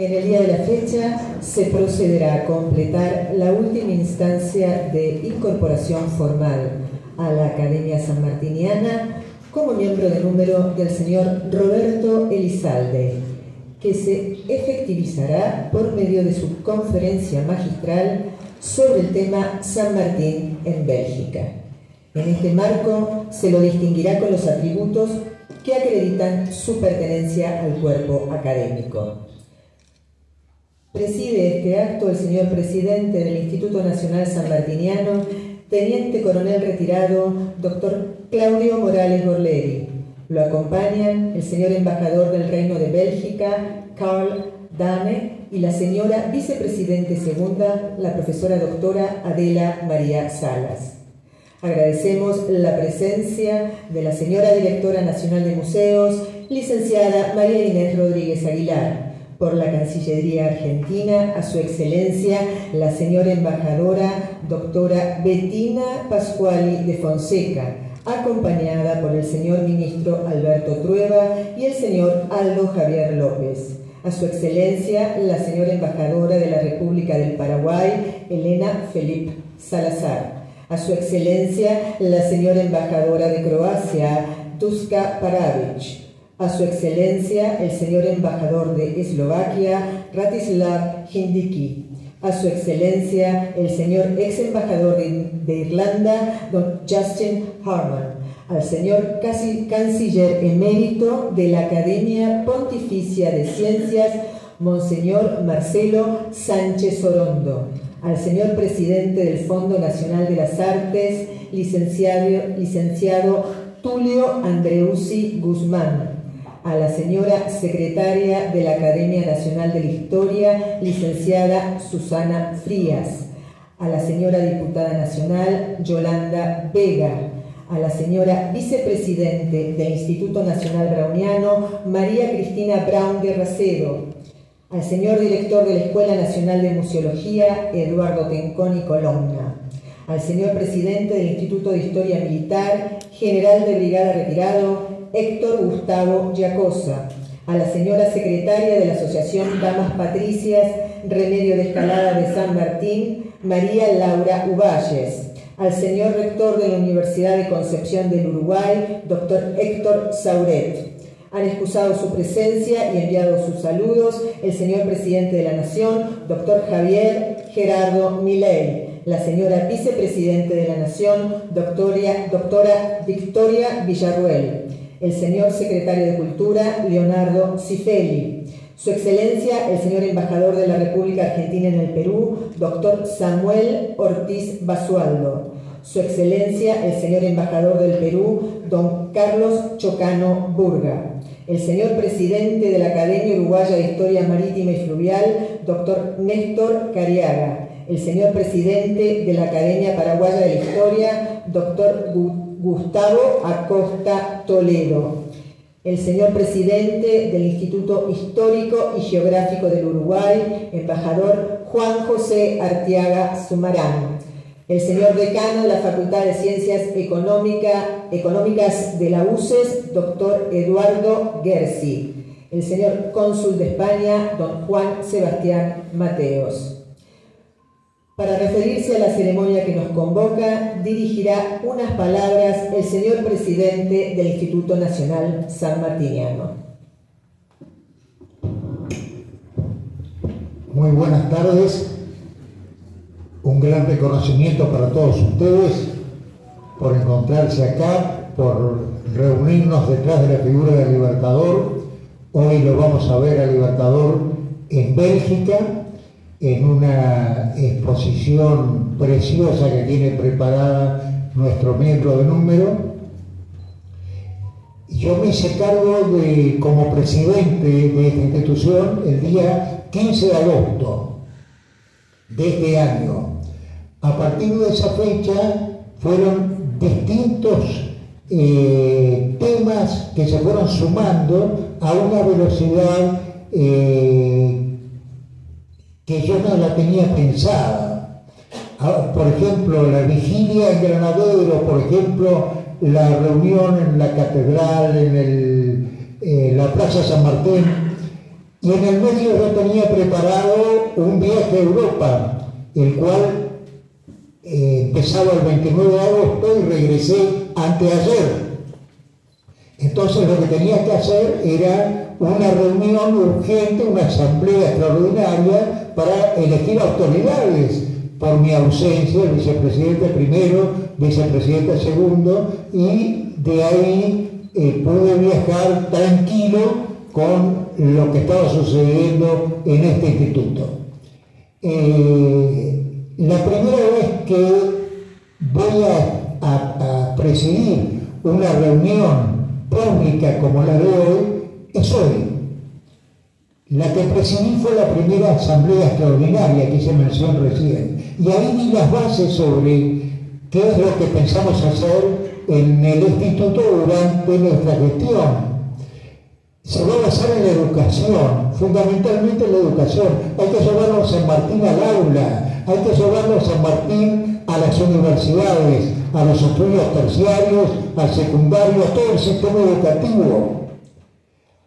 En el día de la fecha se procederá a completar la última instancia de incorporación formal a la Academia Sanmartiniana como miembro de número del señor Roberto Elizalde, que se efectivizará por medio de su conferencia magistral sobre el tema San Martín en Bélgica. En este marco se lo distinguirá con los atributos que acreditan su pertenencia al cuerpo académico. Preside este acto el señor presidente del Instituto Nacional Sanmartiniano, teniente coronel retirado, doctor Claudio Morales Borleri. Lo acompañan el señor embajador del Reino de Bélgica, Carl Dame, y la señora vicepresidente segunda, la profesora doctora Adela María Salas. Agradecemos la presencia de la señora directora nacional de museos, licenciada María Inés Rodríguez Aguilar. Por la Cancillería Argentina, a su excelencia, la señora embajadora doctora Bettina Pascuali de Fonseca, acompañada por el señor ministro Alberto Trueba y el señor Aldo Javier López. A su excelencia, la señora embajadora de la República del Paraguay, Elena Felip Salazar. A su excelencia, la señora embajadora de Croacia, Duška Paravić. A su excelencia, el señor embajador de Eslovaquia, Ratislav Hindiki. A su excelencia, el señor ex embajador de Irlanda, don Justin Harman. Al señor canciller emérito de la Academia Pontificia de Ciencias, monseñor Marcelo Sánchez Orondo. Al señor presidente del Fondo Nacional de las Artes, licenciado Tulio Andreusi Guzmán. A la señora secretaria de la Academia Nacional de la Historia, licenciada Susana Frías. A la señora diputada nacional, Yolanda Vega. A la señora vicepresidente del Instituto Nacional Browniano, María Cristina Brown de Racedo. Al señor director de la Escuela Nacional de Museología, Eduardo Tenconi Colonna. Al señor presidente del Instituto de Historia Militar, general de brigada retirado, Héctor Gustavo Giacosa. A la señora secretaria de la Asociación Damas Patricias, Remedio de Escalada de San Martín, María Laura Uvalles. Al señor rector de la Universidad de Concepción del Uruguay, doctor Héctor Sauret. Han excusado su presencia y enviado sus saludos el señor presidente de la Nación, doctor Javier Gerardo Milei, la señora vicepresidente de la Nación, doctora Victoria Villarruel, el señor secretario de Cultura, Leonardo Cifeli, su excelencia, el señor embajador de la República Argentina en el Perú, doctor Samuel Ortiz Basualdo, su excelencia, el señor embajador del Perú, don Carlos Chocano Burga, el señor presidente de la Academia Uruguaya de Historia Marítima y Fluvial, doctor Néstor Cariaga, el señor presidente de la Academia Paraguaya de la Historia, doctor Gustavo Acosta Toledo, el señor presidente del Instituto Histórico y Geográfico del Uruguay, embajador Juan José Arteaga Sumarán, el señor decano de la Facultad de Ciencias Económicas de la UCES, doctor Eduardo Gersi, el señor cónsul de España, don Juan Sebastián Mateos. Para referirse a la ceremonia que nos convoca, dirigirá unas palabras el señor presidente del Instituto Nacional Sanmartiniano. Muy buenas tardes. Un gran reconocimiento para todos ustedes por encontrarse acá, por reunirnos detrás de la figura del Libertador. Hoy lo vamos a ver al Libertador en Bélgica, en una exposición preciosa que tiene preparada nuestro miembro de número. Yo me hice cargo como presidente de esta institución el día 15 de agosto de este año. A partir de esa fecha fueron distintos temas que se fueron sumando a una velocidad que yo no la tenía pensada. Por ejemplo, la vigilia en Granadero, por ejemplo, la reunión en la catedral, en la Plaza San Martín, y en el medio yo tenía de Europa, el cual empezaba el 29 de agosto y regresé anteayer. Entonces lo que tenía que hacer era una reunión urgente, una asamblea extraordinaria para elegir autoridades por mi ausencia, el vicepresidente primero, vicepresidente segundo, y de ahí pude viajar tranquilo con lo que estaba sucediendo en este instituto. La primera vez que voy a presidir una reunión pública como la de hoy es hoy. La que presidí fue la primera asamblea extraordinaria que hice mención recién, y ahí di las bases sobre qué es lo que pensamos hacer en el instituto durante nuestra gestión. Se va a basar en la educación, fundamentalmente en la educación. Hay que llevarlo a San Martín al aula, hay que llevarlo a San Martín a las universidades, a los estudios terciarios, al secundario, a todo el sistema educativo.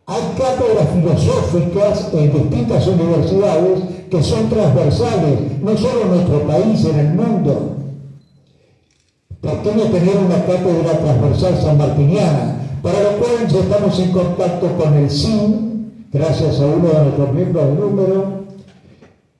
Hay cátedras filosóficas en distintas universidades que son transversales, no solo en nuestro país, en el mundo. Pretende tener una cátedra transversal sanmartiniana, para lo cual ya estamos en contacto con el CIN, gracias a uno de nuestros miembros del número,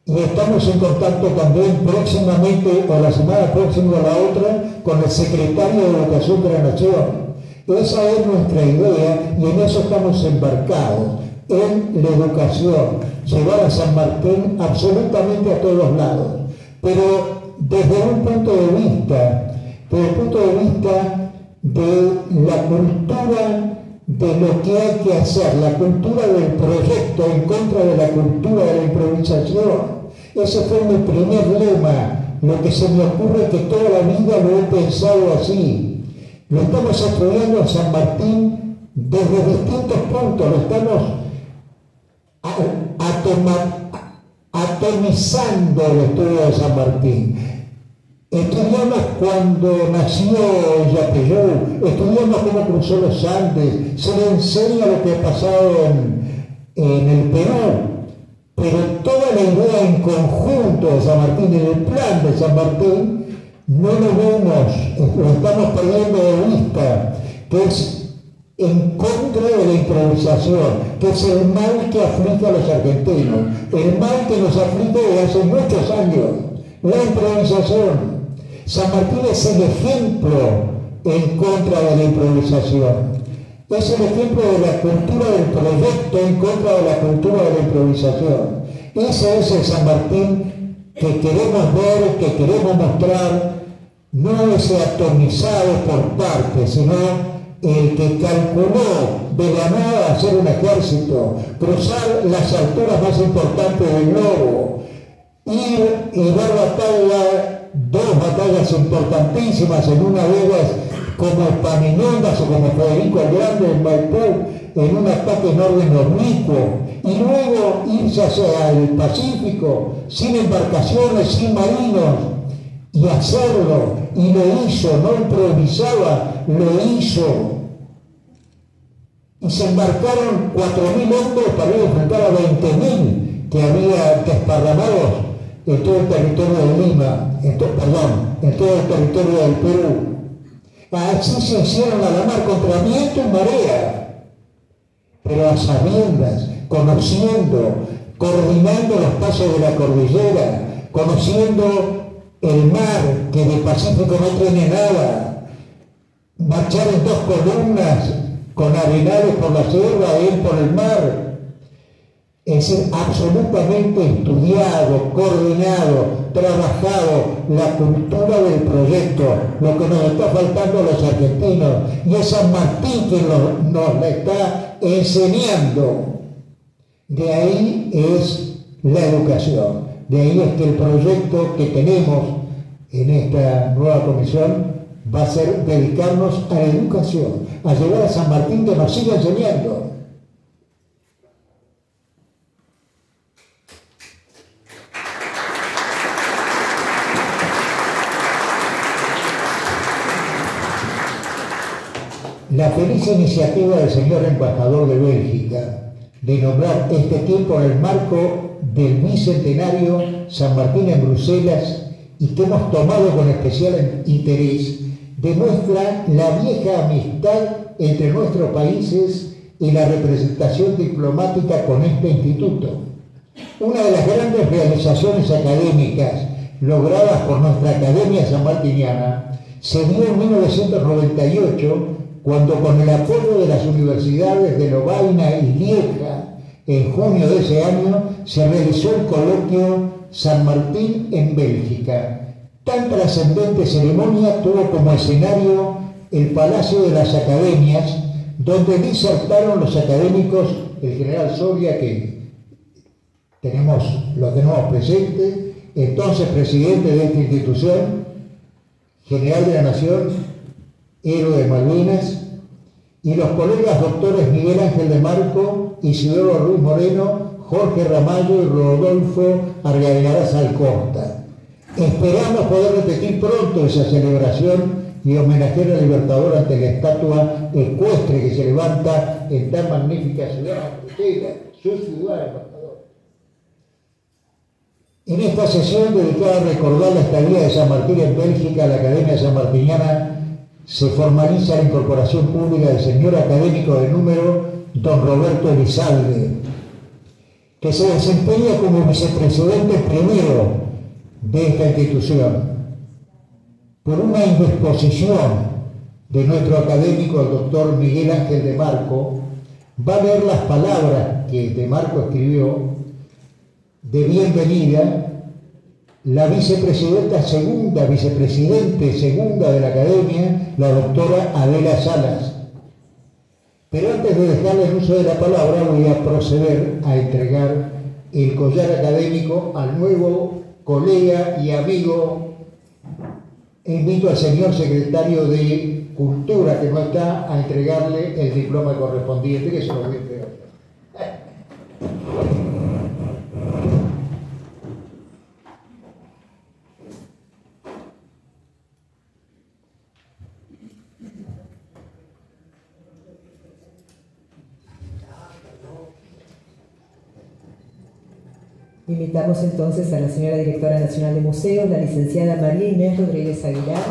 y estamos en contacto también próximamente, o la semana próxima o la otra, con el secretario de Educación de la Nación. Esa es nuestra idea y en eso estamos embarcados, en la educación, llevar a San Martín absolutamente a todos lados, pero desde un punto de vista, de la cultura de lo que hay que hacer, la cultura del proyecto en contra de la cultura de la improvisación. Ese fue mi primer lema, lo que se me ocurre que toda la vida lo he pensado así. Lo estamos estudiando en San Martín desde distintos puntos, lo estamos atomizando el estudio de San Martín. Estudiamos cuando nació Yapeyú, estudiamos cómo cruzó los Andes, se le enseña lo que ha pasado en el Perú, pero toda la idea en conjunto de San Martín, en el plan de San Martín, no lo vemos, lo estamos perdiendo de vista, que es en contra de la improvisación, que es el mal que aflige a los argentinos, el mal que nos aflige desde hace muchos años, la improvisación. San Martín es el ejemplo en contra de la improvisación, es el ejemplo de la cultura del proyecto en contra de la cultura de la improvisación. Ese es el San Martín que queremos ver, que queremos mostrar, no ese atomizado por partes, sino el que calculó de la nada hacer un ejército, cruzar las alturas más importantes del globo, ir y dar batalla, dos batallas importantísimas, en una de ellas como Epaminondas o como Federico el Grande en Maipú, en un ataque en orden oblicuo, y luego irse hacia el Pacífico, sin embarcaciones, sin marinos, y hacerlo, y lo hizo, no improvisaba, lo hizo. Y se embarcaron 4.000 hombres para ir a enfrentar a 20.000 que había desparramados en todo el territorio de Lima, en todo el territorio del Perú. Así se hicieron a la mar contra viento y marea, pero a sabiendas, conociendo, coordinando los pasos de la cordillera, conociendo el mar, que del Pacífico no tiene nada, marchar en dos columnas con Arenales por la sierra, él por el mar. Es decir, absolutamente estudiado, coordinado, trabajado la cultura del proyecto, lo que nos está faltando a los argentinos, y es San Martín que nos la está enseñando. De ahí es la educación, de ahí es que el proyecto que tenemos en esta nueva comisión va a ser dedicarnos a la educación, a llevar a San Martín que nos siga enseñando. La feliz iniciativa del señor embajador de Bélgica de nombrar este tiempo en el marco del bicentenario San Martín en Bruselas y que hemos tomado con especial interés, demuestra la vieja amistad entre nuestros países y la representación diplomática con este instituto. Una de las grandes realizaciones académicas logradas por nuestra Academia Sanmartiniana se dio en 1998, cuando con el apoyo de las universidades de Lovaina y Lieja, en junio de ese año, se realizó el coloquio San Martín en Bélgica. Tan trascendente ceremonia tuvo como escenario el Palacio de las Academias, donde disertaron los académicos, el general Soria, que lo tenemos presente, entonces presidente de esta institución, general de la Nación, héroe de Malvinas, y los colegas doctores Miguel Ángel de Marco, Isidoro Ruiz Moreno, Jorge Ramallo y Rodolfo Argañarás Alcorta. Esperamos poder repetir pronto esa celebración y homenajear al Libertador ante la estatua ecuestre que se levanta en tan magnífica ciudad, Bruselas, su ciudad, embajador. En esta sesión dedicada a recordar la estadía de San Martín en Bélgica, la Academia Sanmartiniana se formaliza la incorporación pública del señor académico de número don Roberto Elizalde, que se desempeña como vicepresidente primero de esta institución. Por una indisposición de nuestro académico, el doctor Miguel Ángel de Marco, va a leer las palabras que de Marco escribió de bienvenida la vicepresidente segunda de la Academia, la doctora Adela Salas. Pero antes de dejarle el uso de la palabra, voy a proceder a entregar el collar académico al nuevo colega y amigo. Invito al señor secretario de Cultura, que no está, a entregarle el diploma correspondiente, que se lo voy a entregar. Invitamos entonces a la señora Directora Nacional de Museos, la licenciada María Inés Rodríguez Aguilar.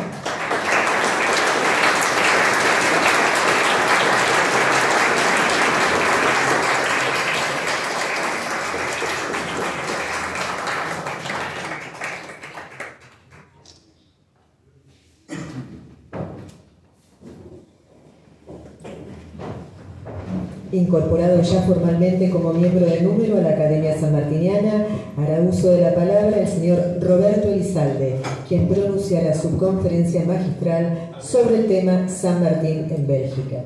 Incorporado ya formalmente como miembro de número a la Academia Sanmartiniana, hará uso de la palabra el señor Roberto Elizalde, quien pronunciará su conferencia magistral sobre el tema San Martín en Bélgica.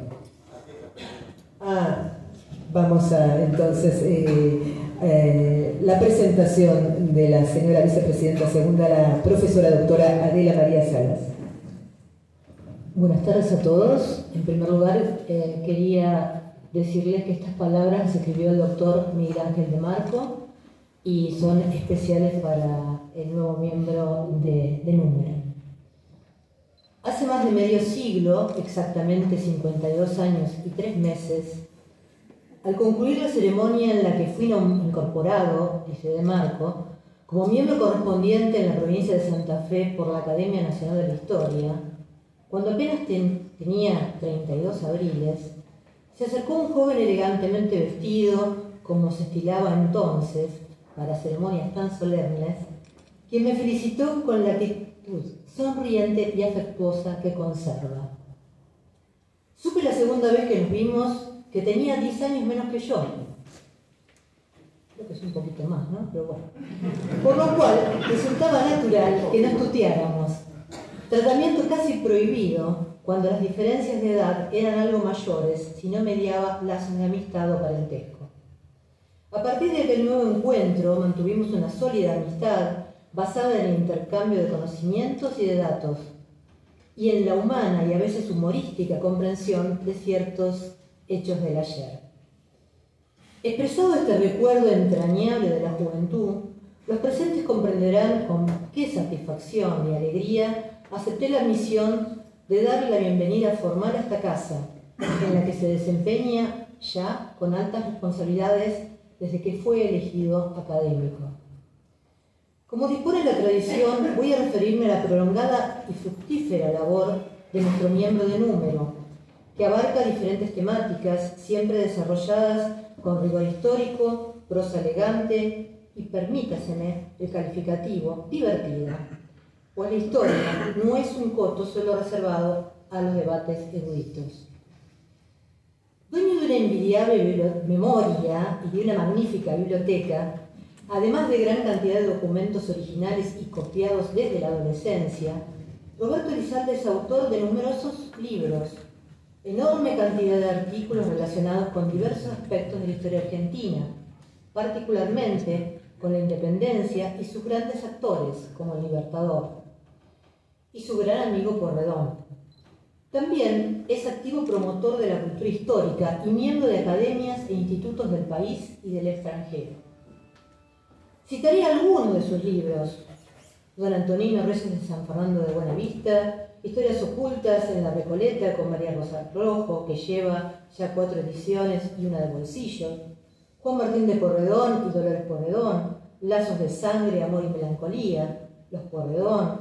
Vamos a entonces la presentación de la señora vicepresidenta segunda, la profesora doctora Adela María Salas. Buenas tardes a todos. En primer lugar, quería decirles que estas palabras las escribió el doctor Miguel Ángel de Marco y son especiales para el nuevo miembro de número. Hace más de medio siglo, exactamente 52 años y 3 meses, al concluir la ceremonia en la que fui incorporado, dice de Marco, como miembro correspondiente en la provincia de Santa Fe por la Academia Nacional de la Historia, cuando apenas tenía 32 abriles, se acercó un joven elegantemente vestido, como se estilaba entonces, para ceremonias tan solemnes, quien me felicitó con la actitud sonriente y afectuosa que conserva. Supe la segunda vez que nos vimos que tenía 10 años menos que yo. Creo que es un poquito más, ¿no? Pero bueno. Por lo cual, resultaba natural que nos tuteáramos. Tratamiento casi prohibido cuando las diferencias de edad eran algo mayores, si no mediaba lazos de amistad o parentesco. A partir de aquel nuevo encuentro mantuvimos una sólida amistad basada en el intercambio de conocimientos y de datos, y en la humana y a veces humorística comprensión de ciertos hechos del ayer. Expresado este recuerdo entrañable de la juventud, los presentes comprenderán con qué satisfacción y alegría acepté la misión de darle la bienvenida formal a esta casa, en la que se desempeña ya con altas responsabilidades desde que fue elegido académico. Como dispone la tradición, voy a referirme a la prolongada y fructífera labor de nuestro miembro de número, que abarca diferentes temáticas, siempre desarrolladas con rigor histórico, prosa elegante y, permítaseme el calificativo, divertida, pues la historia no es un coto solo reservado a los debates eruditos. Dueño de una envidiable memoria y de una magnífica biblioteca, además de gran cantidad de documentos originales y copiados desde la adolescencia, Roberto Elizalde es autor de numerosos libros, enorme cantidad de artículos relacionados con diversos aspectos de la historia argentina, particularmente con la independencia y sus grandes actores, como el Libertador, y su gran amigo Porredón. También es activo promotor de la cultura histórica y miembro de academias e institutos del país y del extranjero. Citaré algunos de sus libros: Don Antonino Reyes de San Fernando de Buenavista, Historias ocultas en la Recoleta con María Rosa Rojo, que lleva ya 4 ediciones y una de bolsillo, Juan Martín de Porredón y Dolores Porredón, Lazos de sangre, amor y melancolía, Los Porredón,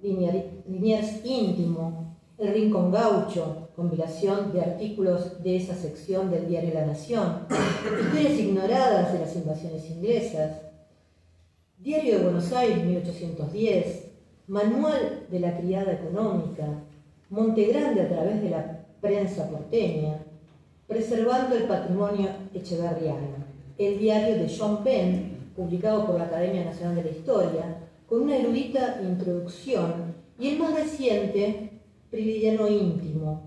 Liniers íntimo, El Rincón Gaucho, compilación de artículos de esa sección del diario La Nación, Historias ignoradas de las invasiones inglesas, Diario de Buenos Aires, 1810, Manual de la criada económica, Montegrande a través de la prensa porteña, Preservando el patrimonio echeverriano, el diario de John Penn, publicado por la Academia Nacional de la Historia, con una erudita introducción, y el más reciente, Prilidiano íntimo,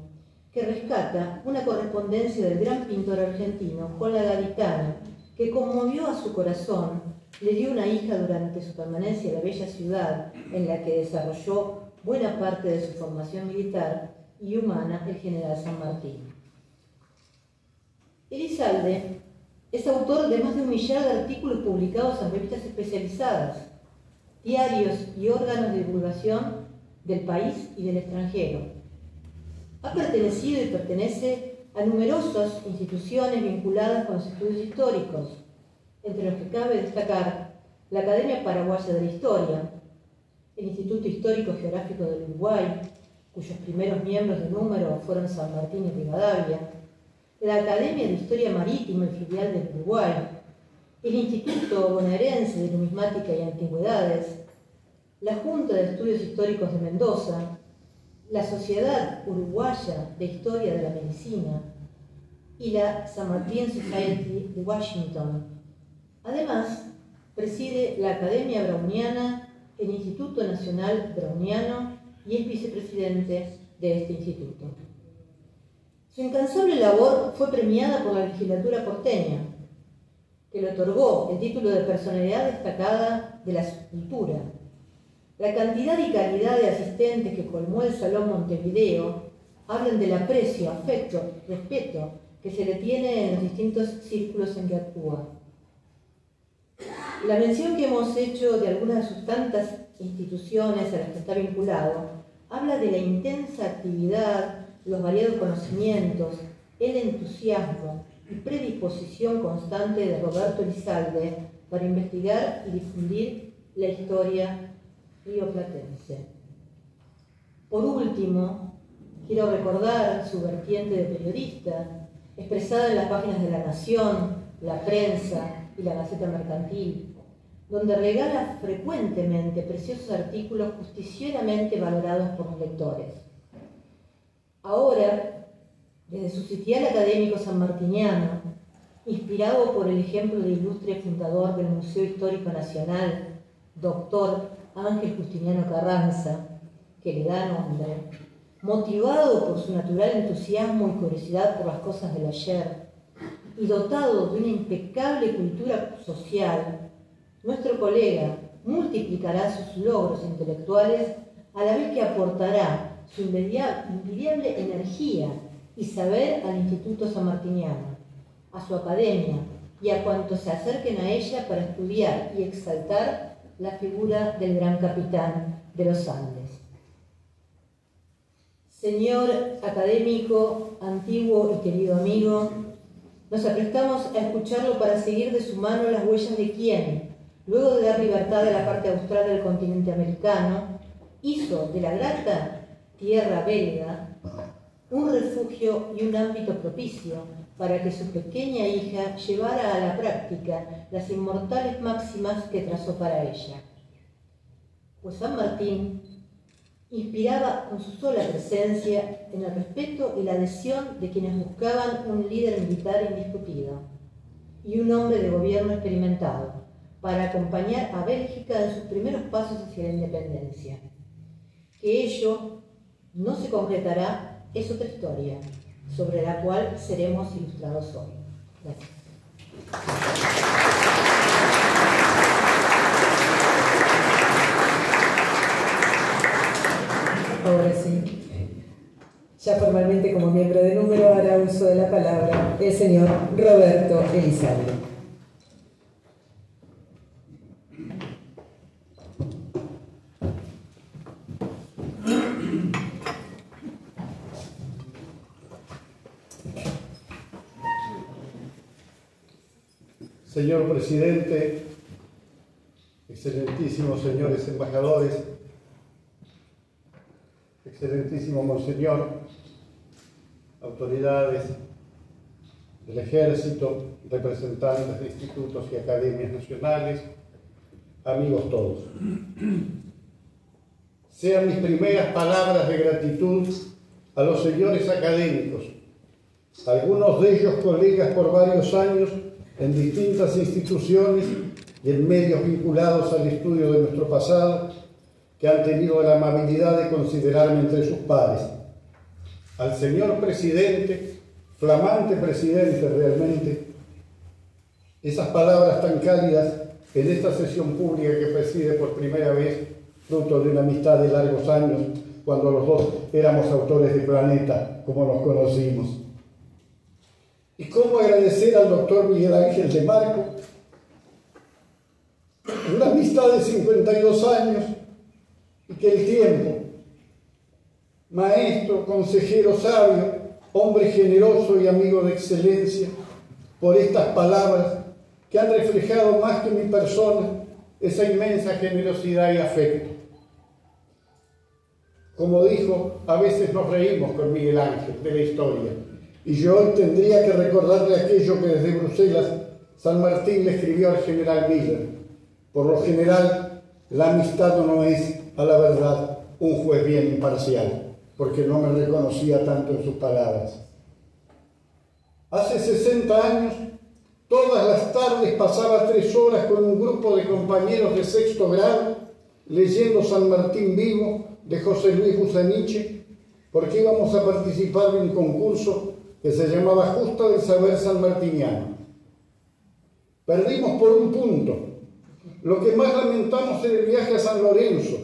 que rescata una correspondencia del gran pintor argentino con la gaditana, que conmovió a su corazón, le dio una hija durante su permanencia en la bella ciudad en la que desarrolló buena parte de su formación militar y humana, el general San Martín. Elizalde es autor de más de 1 millar de artículos publicados en revistas especializadas, diarios y órganos de divulgación del país y del extranjero. Ha pertenecido y pertenece a numerosas instituciones vinculadas con los estudios históricos, entre los que cabe destacar la Academia Paraguaya de la Historia, el Instituto Histórico Geográfico del Uruguay, cuyos primeros miembros de número fueron San Martín y Rivadavia, la Academia de Historia Marítima y Fluvial del Uruguay, el Instituto Bonaerense de Numismática y Antigüedades, la Junta de Estudios Históricos de Mendoza, la Sociedad Uruguaya de Historia de la Medicina y la San Martín Society de Washington. Además, preside la Academia Browniana, el Instituto Nacional Browniano, y es vicepresidente de este instituto. Su incansable labor fue premiada por la legislatura porteña, que le otorgó el título de Personalidad Destacada de la Escultura. La cantidad y calidad de asistentes que colmó el Salón Montevideo hablan del aprecio, afecto, respeto que se le tiene en los distintos círculos en que actúa. La mención que hemos hecho de algunas de sus tantas instituciones a las que está vinculado habla de la intensa actividad, los variados conocimientos, el entusiasmo y predisposición constante de Roberto Elizalde para investigar y difundir la historia rioplatense. Por último, quiero recordar su vertiente de periodista, expresada en las páginas de La Nación, La Prensa y la Gaceta Mercantil, donde regala frecuentemente preciosos artículos justicieramente valorados por los lectores. Ahora, desde su sitial académico sanmartiniano, inspirado por el ejemplo del ilustre fundador del Museo Histórico Nacional, doctor Ángel Justiniano Carranza, que le da nombre, motivado por su natural entusiasmo y curiosidad por las cosas del ayer, y dotado de una impecable cultura social, nuestro colega multiplicará sus logros intelectuales a la vez que aportará su envidiable energía y saber al Instituto Sanmartiniano, a su academia y a cuantos se acerquen a ella para estudiar y exaltar la figura del gran capitán de los Andes. Señor académico, antiguo y querido amigo, Nos aprestamos a escucharlo para seguir de su mano las huellas de quien, luego de dar libertad a la parte austral del continente americano, hizo de la grata tierra belga un refugio y un ámbito propicio para que su pequeña hija llevara a la práctica las inmortales máximas que trazó para ella. Pues San Martín inspiraba con su sola presencia en el respeto y la adhesión de quienes buscaban un líder militar indiscutido y un hombre de gobierno experimentado para acompañar a Bélgica en sus primeros pasos hacia la independencia. Que ello no se concretará es otra historia, sobre la cual seremos ilustrados hoy. Gracias. Ahora sí, ya formalmente como miembro de número hará uso de la palabra el señor Roberto Elizalde. Señor Presidente, excelentísimos señores embajadores, excelentísimo Monseñor, autoridades del Ejército, representantes de institutos y academias nacionales, amigos todos. Sean mis primeras palabras de gratitud a los señores académicos, algunos de ellos colegas por varios años en distintas instituciones y en medios vinculados al estudio de nuestro pasado, que han tenido la amabilidad de considerarme entre sus pares. Al señor presidente, flamante presidente realmente, esas palabras tan cálidas en esta sesión pública que preside por primera vez, fruto de una amistad de largos años, cuando los dos éramos autores de Planeta, como nos conocimos. Y cómo agradecer al doctor Miguel Ángel de Marco, una amistad de 52 años, y que el tiempo, maestro, consejero sabio, hombre generoso y amigo de excelencia, por estas palabras que han reflejado más que mi persona esa inmensa generosidad y afecto. Como dijo, a veces nos reímos con Miguel Ángel de la historia, y yo hoy tendría que recordarle aquello que desde Bruselas San Martín le escribió al general Miller. Por lo general, la amistad no es, a la verdad, un juez bien imparcial, porque no me reconocía tanto en sus palabras. Hace 60 años, todas las tardes pasaba 3 horas con un grupo de compañeros de 6º grado leyendo San Martín Vivo de José Luis Busaniche, porque íbamos a participar en un concurso que se llamaba Justa del Saber Sanmartiniano. Perdimos por un punto. Lo que más lamentamos era el viaje a San Lorenzo.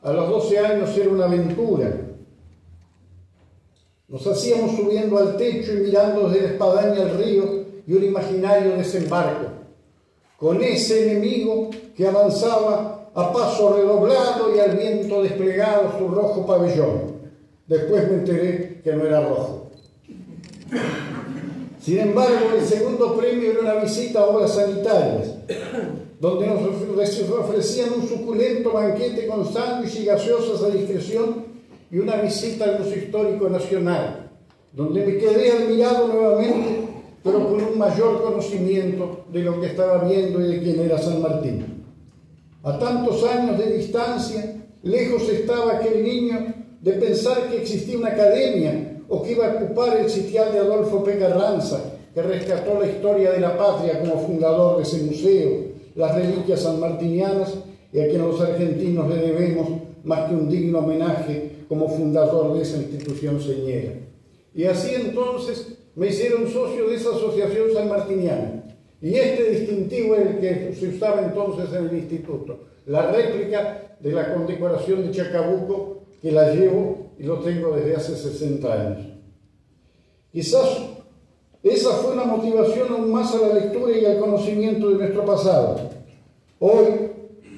A los 12 años era una aventura. Nos hacíamos subiendo al techo y mirando desde la espadaña al río y un imaginario desembarco, con ese enemigo que avanzaba a paso redoblado y al viento desplegado su rojo pabellón. Después me enteré que no era rojo. Sin embargo, el segundo premio era una visita a obras sanitarias, donde nos ofrecían un suculento banquete con sándwich y gaseosas a discreción y una visita al Museo Histórico Nacional, donde me quedé admirado nuevamente, pero con un mayor conocimiento de lo que estaba viendo y de quién era San Martín. A tantos años de distancia, lejos estaba aquel niño de pensar que existía una academia o que iba a ocupar el sitial de Adolfo P. Carranza, que rescató la historia de la patria como fundador de ese museo, las reliquias sanmartinianas, y a quien los argentinos le debemos más que un digno homenaje como fundador de esa institución señera. Y así entonces me hicieron socio de esa asociación sanmartiniana. Y este distintivo era el que se usaba entonces en el instituto, la réplica de la condecoración de Chacabuco, que la llevo y lo tengo desde hace 60 años. Quizás esa fue una motivación aún más a la lectura y al conocimiento de nuestro pasado. Hoy,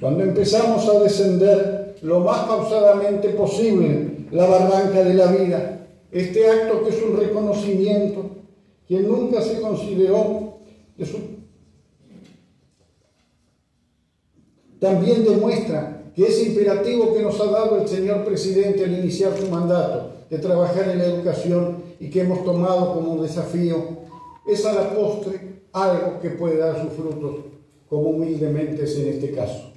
cuando empezamos a descender lo más pausadamente posible la barranca de la vida, este acto que es un reconocimiento, quien nunca se consideró de su... También demuestra que es imperativo que nos ha dado el señor presidente al iniciar su mandato de trabajar en la educación y que hemos tomado como desafío es a la postre algo que puede dar sus frutos, como humildemente es en este caso.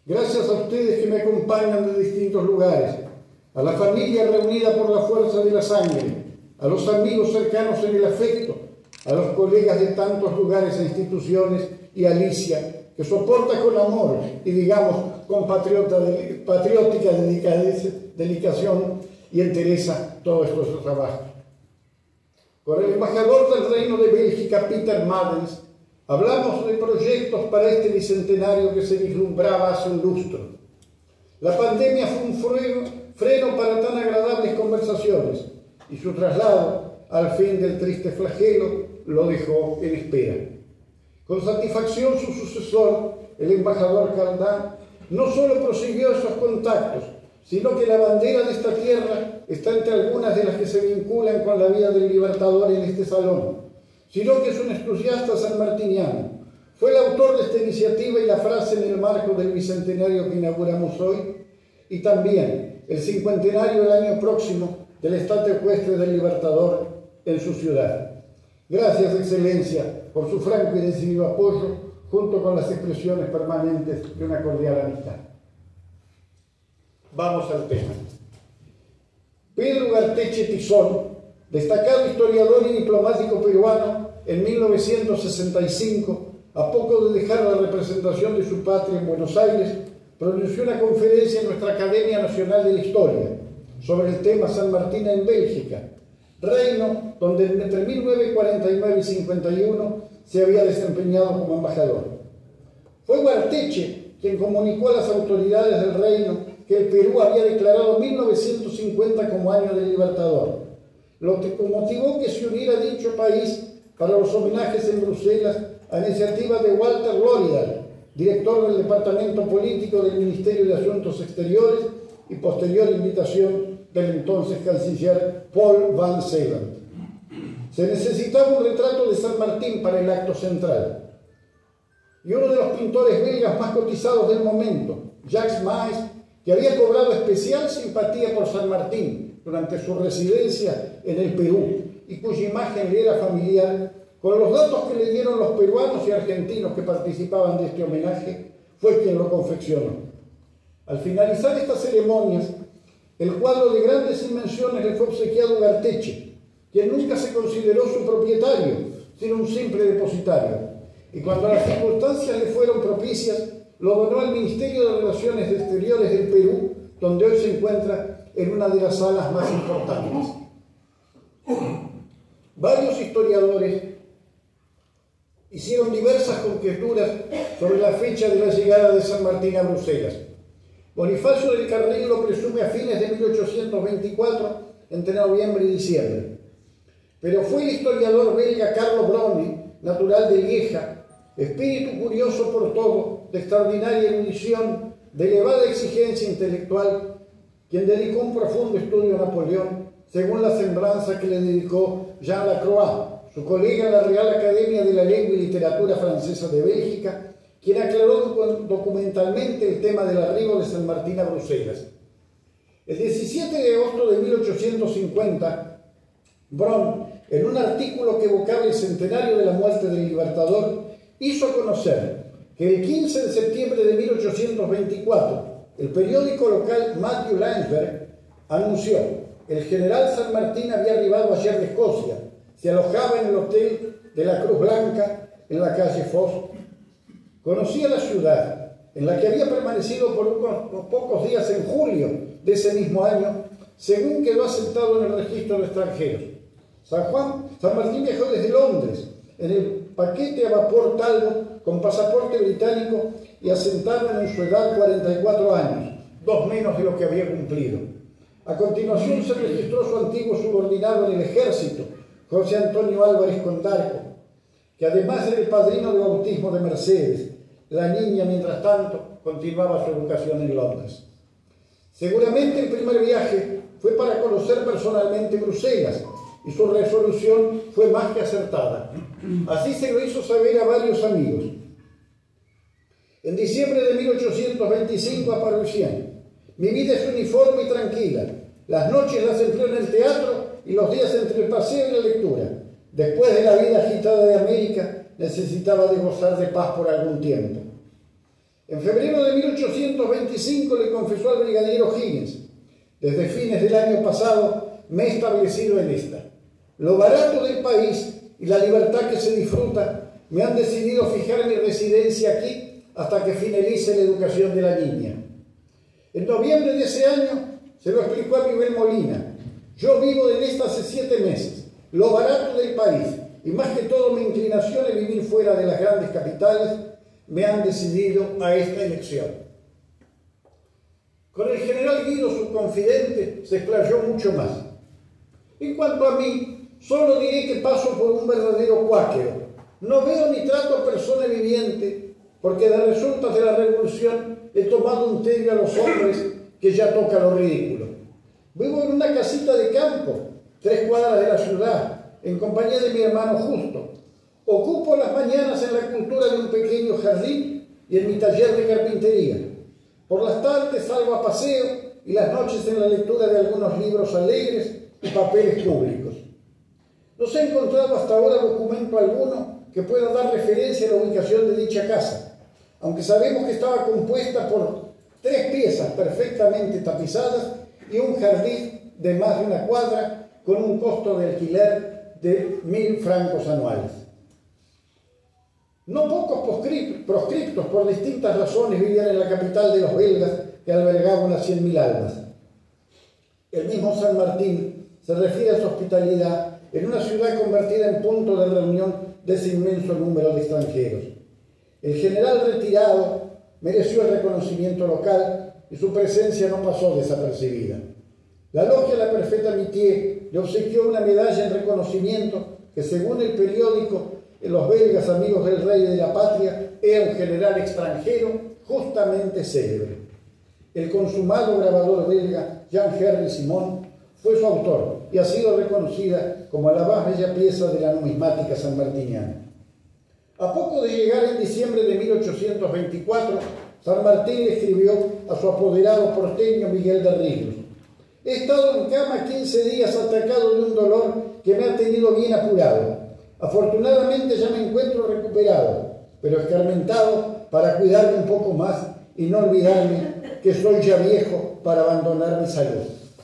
Gracias a ustedes que me acompañan de distintos lugares, a la familia reunida por la fuerza de la sangre, a los amigos cercanos en el afecto, a los colegas de tantos lugares e instituciones y a Alicia, que soporta con amor y, digamos, con patriótica dedicación y entereza todo estos trabajos. Con el embajador del Reino de Bélgica, Peter Madens, hablamos de proyectos para este bicentenario que se vislumbraba hace un lustro. La pandemia fue un freno para tan agradables conversaciones y su traslado al fin del triste flagelo lo dejó en espera. Con satisfacción su sucesor, el embajador Caldán, no solo prosiguió esos contactos, sino que la bandera de esta tierra está entre algunas de las que se vinculan con la vida del Libertador en este salón, sino que es un entusiasta sanmartiniano. Fue el autor de esta iniciativa y la frase en el marco del bicentenario que inauguramos hoy, y también el cincuentenario del año próximo del estatua ecuestre del Libertador en su ciudad. Gracias, Excelencia, por su franco y decidido apoyo, junto con las expresiones permanentes de una cordial amistad. Vamos al tema. Pedro Ugarteche Tizón, destacado historiador y diplomático peruano, en 1965, a poco de dejar la representación de su patria en Buenos Aires, pronunció una conferencia en nuestra Academia Nacional de la Historia sobre el tema San Martín en Bélgica, reino donde entre 1949 y 51 se había desempeñado como embajador. Fue Ugarteche quien comunicó a las autoridades del reino que el Perú había declarado 1950 como año del Libertador, lo que motivó que se uniera dicho país para los homenajes en Bruselas a iniciativa de Walter Loridal, director del Departamento Político del Ministerio de Asuntos Exteriores, y posterior invitación del entonces canciller Paul van Zeeland. Se necesitaba un retrato de San Martín para el acto central. Y uno de los pintores belgas más cotizados del momento, Jacques Maes, que había cobrado especial simpatía por San Martín durante su residencia en el Perú y cuya imagen le era familiar, con los datos que le dieron los peruanos y argentinos que participaban de este homenaje, fue quien lo confeccionó. Al finalizar estas ceremonias, el cuadro de grandes dimensiones le fue obsequiado a Ugarteche, quien nunca se consideró su propietario, sino un simple depositario. Y cuando las circunstancias le fueron propicias, lo donó al Ministerio de Relaciones Exteriores del Perú, donde hoy se encuentra en una de las salas más importantes. Varios historiadores hicieron diversas conjeturas sobre la fecha de la llegada de San Martín a Bruselas. Bonifacio del Carril lo presume a fines de 1824, entre noviembre y diciembre. Pero fue el historiador belga Carlo Browne, natural de Lieja, espíritu curioso por todo, de extraordinaria erudición, de elevada exigencia intelectual, quien dedicó un profundo estudio a Napoleón, según la semblanza que le dedicó Jean Lacroix, su colega en la Real Academia de la Lengua y Literatura Francesa de Bélgica, quien aclaró documentalmente el tema del arribo de San Martín a Bruselas. El 17 de agosto de 1850, Bron, en un artículo que evocaba el centenario de la muerte del Libertador, hizo conocer que el 15 de septiembre de 1824, el periódico local Matthew Landsberg anunció: el general San Martín había arribado ayer de Escocia, se alojaba en el hotel de la Cruz Blanca en la calle Foss. Conocía la ciudad, en la que había permanecido por unos pocos días en julio de ese mismo año, según quedó asentado en el registro de extranjeros. San Martín viajó desde Londres en el paquete a vapor Talbot con pasaporte británico y asentaron en su edad 44 años, 2 menos de lo que había cumplido. A continuación se registró su antiguo subordinado en el ejército, José Antonio Álvarez Condarco, que además era el padrino de bautismo de Mercedes. La niña, mientras tanto, continuaba su educación en Londres. Seguramente el primer viaje fue para conocer personalmente Bruselas, y su resolución fue más que acertada. Así se lo hizo saber a varios amigos. En diciembre de 1825 aparecían: mi vida es uniforme y tranquila. Las noches las empleo en el teatro y los días entre el paseo y la lectura. Después de la vida agitada de América, necesitaba de gozar de paz por algún tiempo. En febrero de 1825 le confesó al brigadiero Higgins: desde fines del año pasado me he establecido en esta. Lo barato del país y la libertad que se disfruta me han decidido fijar mi residencia aquí hasta que finalice la educación de la niña. En noviembre de ese año se lo explicó a Miguel Molina: yo vivo en esta hace 7 meses. Lo barato del país y más que todo mi inclinación es vivir fuera de las grandes capitales me han decidido a esta elección. Con el general Guido, su confidente, se explayó mucho más. En cuanto a mí, solo diré que paso por un verdadero cuáquero. No veo ni trato a persona viviente, porque de resultas de la revolución he tomado un tedio a los hombres que ya toca lo ridículo. Vivo en una casita de campo, 3 cuadras de la ciudad, en compañía de mi hermano Justo. Ocupo las mañanas en la cultura de un pequeño jardín y en mi taller de carpintería. Por las tardes salgo a paseo y las noches en la lectura de algunos libros alegres y papeles públicos. No se ha encontrado hasta ahora documento alguno que pueda dar referencia a la ubicación de dicha casa, aunque sabemos que estaba compuesta por 3 piezas perfectamente tapizadas y un jardín de más de 1 cuadra con un costo de alquiler de 1.000 francos anuales. No pocos proscriptos por distintas razones vivían en la capital de los belgas, que albergaba unas 100.000 almas. El mismo San Martín se refiere a su hospitalidad en una ciudad convertida en punto de reunión de ese inmenso número de extranjeros. El general retirado mereció el reconocimiento local y su presencia no pasó desapercibida. La logia La Perfecta Amitié le obsequió una medalla en reconocimiento que, según el periódico, los belgas amigos del rey y de la patria, era un general extranjero justamente célebre. El consumado grabador belga Jean-Henri Simon fue su autor y ha sido reconocida como la más bella pieza de la numismática sanmartiniana. A poco de llegar en diciembre de 1824, San Martín le escribió a su apoderado porteño Miguel de Ríos: he estado en cama 15 días atacado de un dolor que me ha tenido bien apurado. Afortunadamente ya me encuentro recuperado, pero escarmentado para cuidarme un poco más y no olvidarme que soy ya viejo para abandonar mi salud.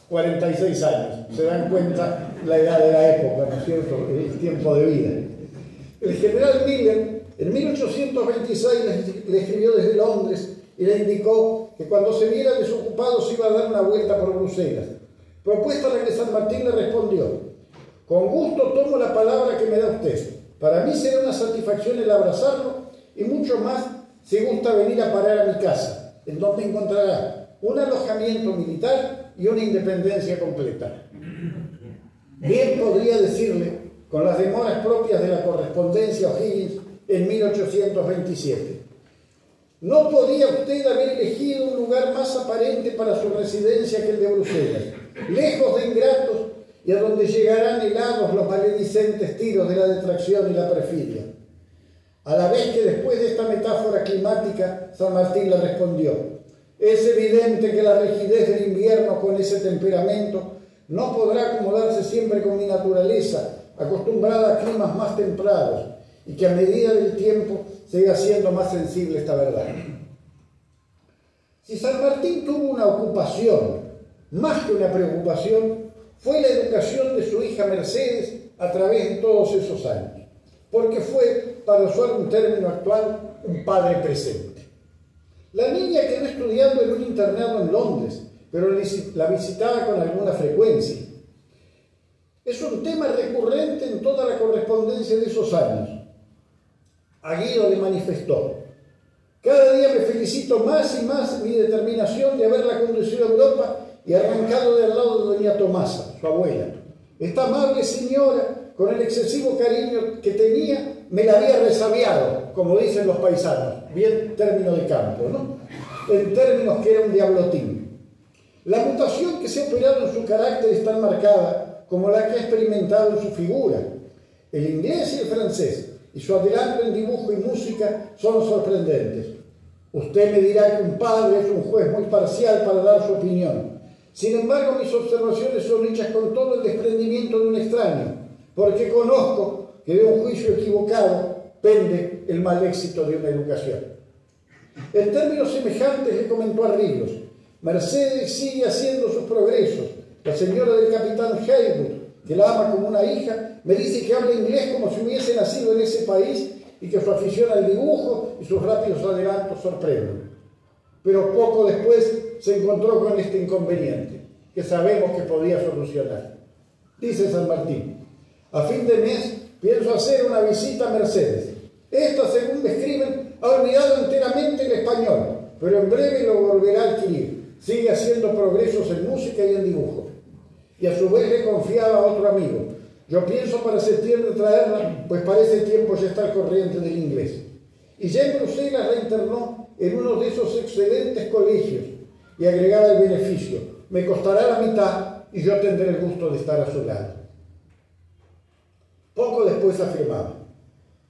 46 años, se dan cuenta la edad de la época, ¿no es cierto?, el tiempo de vida. El general Miller en 1826 le escribió desde Londres y le indicó que cuando se viera desocupado se iba a dar una vuelta por Bruselas, propuesta a la que San Martín le respondió: con gusto tomo la palabra que me da usted. Para mí será una satisfacción el abrazarlo y mucho más si gusta venir a parar a mi casa, en donde encontrará un alojamiento militar y una independencia completa. Bien podría decirle, con las demoras propias de la correspondencia O'Higgins en 1827: no podía usted haber elegido un lugar más aparente para su residencia que el de Bruselas, lejos de ingratos y a donde llegarán helados los maledicentes tiros de la detracción y la perfidia. A la vez que después de esta metáfora climática, San Martín le respondió: es evidente que la rigidez del invierno con ese temperamento no podrá acomodarse siempre con mi naturaleza, acostumbrada a climas más templados, y que a medida del tiempo siga siendo más sensible esta verdad. Si San Martín tuvo una ocupación, más que una preocupación, fue la educación de su hija Mercedes a través de todos esos años, porque fue, para usar un término actual, un padre presente. La niña quedó estudiando en un internado en Londres, pero la visitaba con alguna frecuencia. Es un tema recurrente en toda la correspondencia de esos años. A Guido le manifestó: cada día me felicito más y más mi determinación de haberla conducido a Europa y arrancado del lado de doña Tomasa, su abuela. Esta amable señora, con el excesivo cariño que tenía, me la había resabiado, como dicen los paisanos, bien término de campo, ¿no?, en términos que era un diablotín. La mutación que se ha operado en su carácter es tan marcada como la que ha experimentado en su figura. El inglés y el francés, y su adelanto en dibujo y música son sorprendentes. Usted me dirá que un padre es un juez muy parcial para dar su opinión. Sin embargo, mis observaciones son hechas con todo el desprendimiento de un extraño, porque conozco que de un juicio equivocado pende el mal éxito de una educación. En términos semejantes le comentó a Ríos: Mercedes sigue haciendo sus progresos. La señora del capitán Haywood, que la ama como una hija, me dice que habla inglés como si hubiese nacido en ese país y que su afición al dibujo y sus rápidos adelantos sorprenden. Pero poco después se encontró con este inconveniente, que sabemos que podía solucionar. Dice San Martín: a fin de mes pienso hacer una visita a Mercedes. Esta, según me escriben, ha olvidado enteramente el español, pero en breve lo volverá a adquirir. Sigue haciendo progresos en música y en dibujo. Y a su vez le confiaba a otro amigo: yo pienso para septiembre traerla, pues para ese tiempo ya está al corriente del inglés. Y ya en Bruselas la internó en uno de esos excelentes colegios, y agregaba el beneficio: me costará la mitad y yo tendré el gusto de estar a su lado. Poco después afirmaba: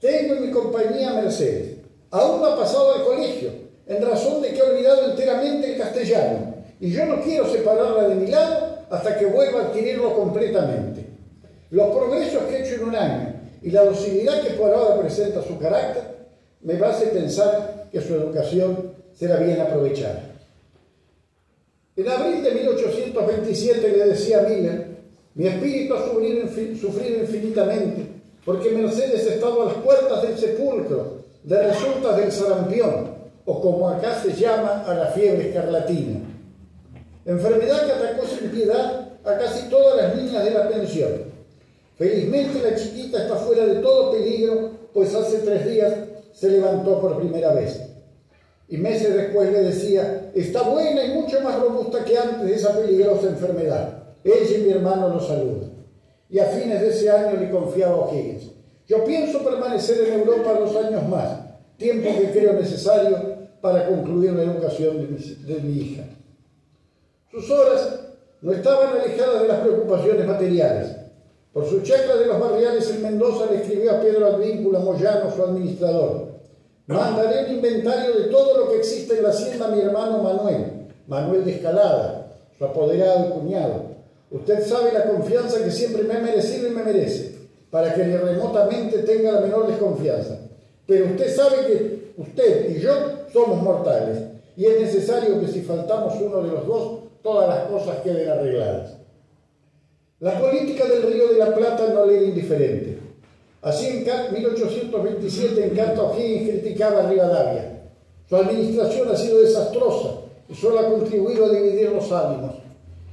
tengo en mi compañía a Mercedes. Aún no ha pasado al colegio, en razón de que ha olvidado enteramente el castellano, y yo no quiero separarla de mi lado hasta que vuelva a adquirirlo completamente. Los progresos que he hecho en un año y la docilidad que por ahora presenta su carácter me hace pensar que su educación será bien aprovechada. En abril de 1827 le decía a Miller: mi espíritu ha sufrido infinitamente, porque Mercedes ha estado a las puertas del sepulcro, de resultas del sarampión, o como acá se llama a la fiebre escarlatina. Enfermedad que atacó sin piedad a casi todas las niñas de la pensión. Felizmente la chiquita está fuera de todo peligro, pues hace 3 días se levantó por primera vez. Y meses después le decía: está buena y mucho más robusta que antes de esa peligrosa enfermedad. Ella y mi hermano lo saludan. Y a fines de ese año le confiaba a O'Higgins: yo pienso permanecer en Europa 2 años más, tiempo que creo necesario para concluir la educación de mi hija. Sus horas no estaban alejadas de las preocupaciones materiales. Por su chacra de los Barriales en Mendoza le escribió a Pedro Advíncula Moyano, su administrador: mandaré un inventario de todo lo que existe en la hacienda a mi hermano Manuel de Escalada, su apoderado y cuñado. Usted sabe la confianza que siempre me ha merecido y me merece, para que ni remotamente tenga la menor desconfianza. Pero usted sabe que usted y yo somos mortales, y es necesario que si faltamos uno de los dos, todas las cosas queden arregladas. La política del Río de la Plata no le era indiferente. Así en 1827 en carta O'Higgins criticaba a Rivadavia: su administración ha sido desastrosa y solo ha contribuido a dividir los ánimos.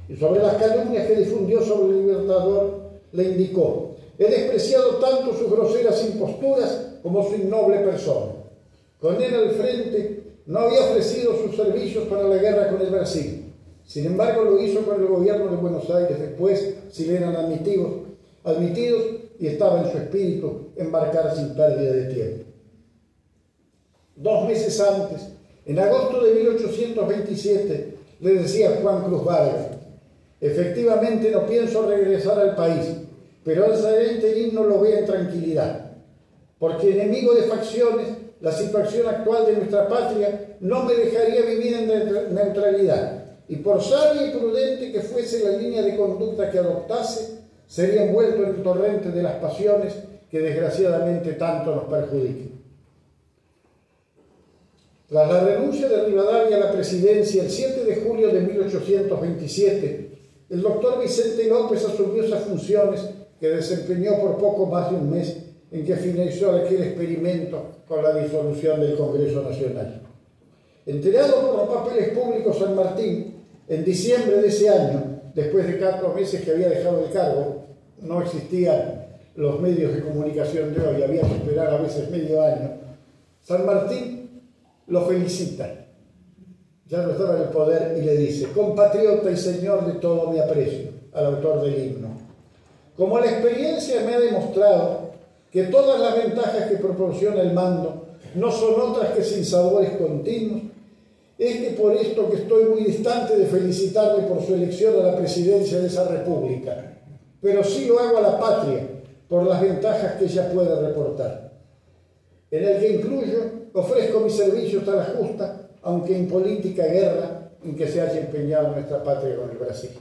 Y sobre las calumnias que difundió sobre el Libertador le indicó: he despreciado tanto sus groseras imposturas como su innoble persona. Con él al frente no había ofrecido sus servicios para la guerra con el Brasil. Sin embargo, lo hizo con el gobierno de Buenos Aires después, si le eran admitidos, y estaba en su espíritu embarcar sin pérdida de tiempo. 2 meses antes, en agosto de 1827, le decía Juan Cruz Vargas: efectivamente no pienso regresar al país, pero al ser interino lo veo en tranquilidad, porque enemigo de facciones, la situación actual de nuestra patria no me dejaría vivir en neutralidad, y por sabia y prudente que fuese la línea de conducta que adoptase, sería envuelto en el torrente de las pasiones que desgraciadamente tanto nos perjudican. Tras la renuncia de Rivadavia a la presidencia el 7 de julio de 1827, el doctor Vicente López asumió esas funciones que desempeñó por poco más de un mes, en que finalizó aquel experimento con la disolución del Congreso Nacional. Enterado por los papeles públicos San Martín, en diciembre de ese año, después de 4 meses que había dejado el cargo, no existían los medios de comunicación de hoy, había que esperar a veces medio año, San Martín lo felicita, ya no estaba en el poder, y le dice: compatriota y señor de todo mi aprecio, al autor del himno, como la experiencia me ha demostrado que todas las ventajas que proporciona el mando no son otras que sinsabores continuos, es que por esto que estoy muy distante de felicitarle por su elección a la presidencia de esa república, pero sí lo hago a la patria por las ventajas que ella puede reportar. En el que incluyo, ofrezco mis servicios a la justa, aunque en política guerra en que se haya empeñado nuestra patria con el Brasil.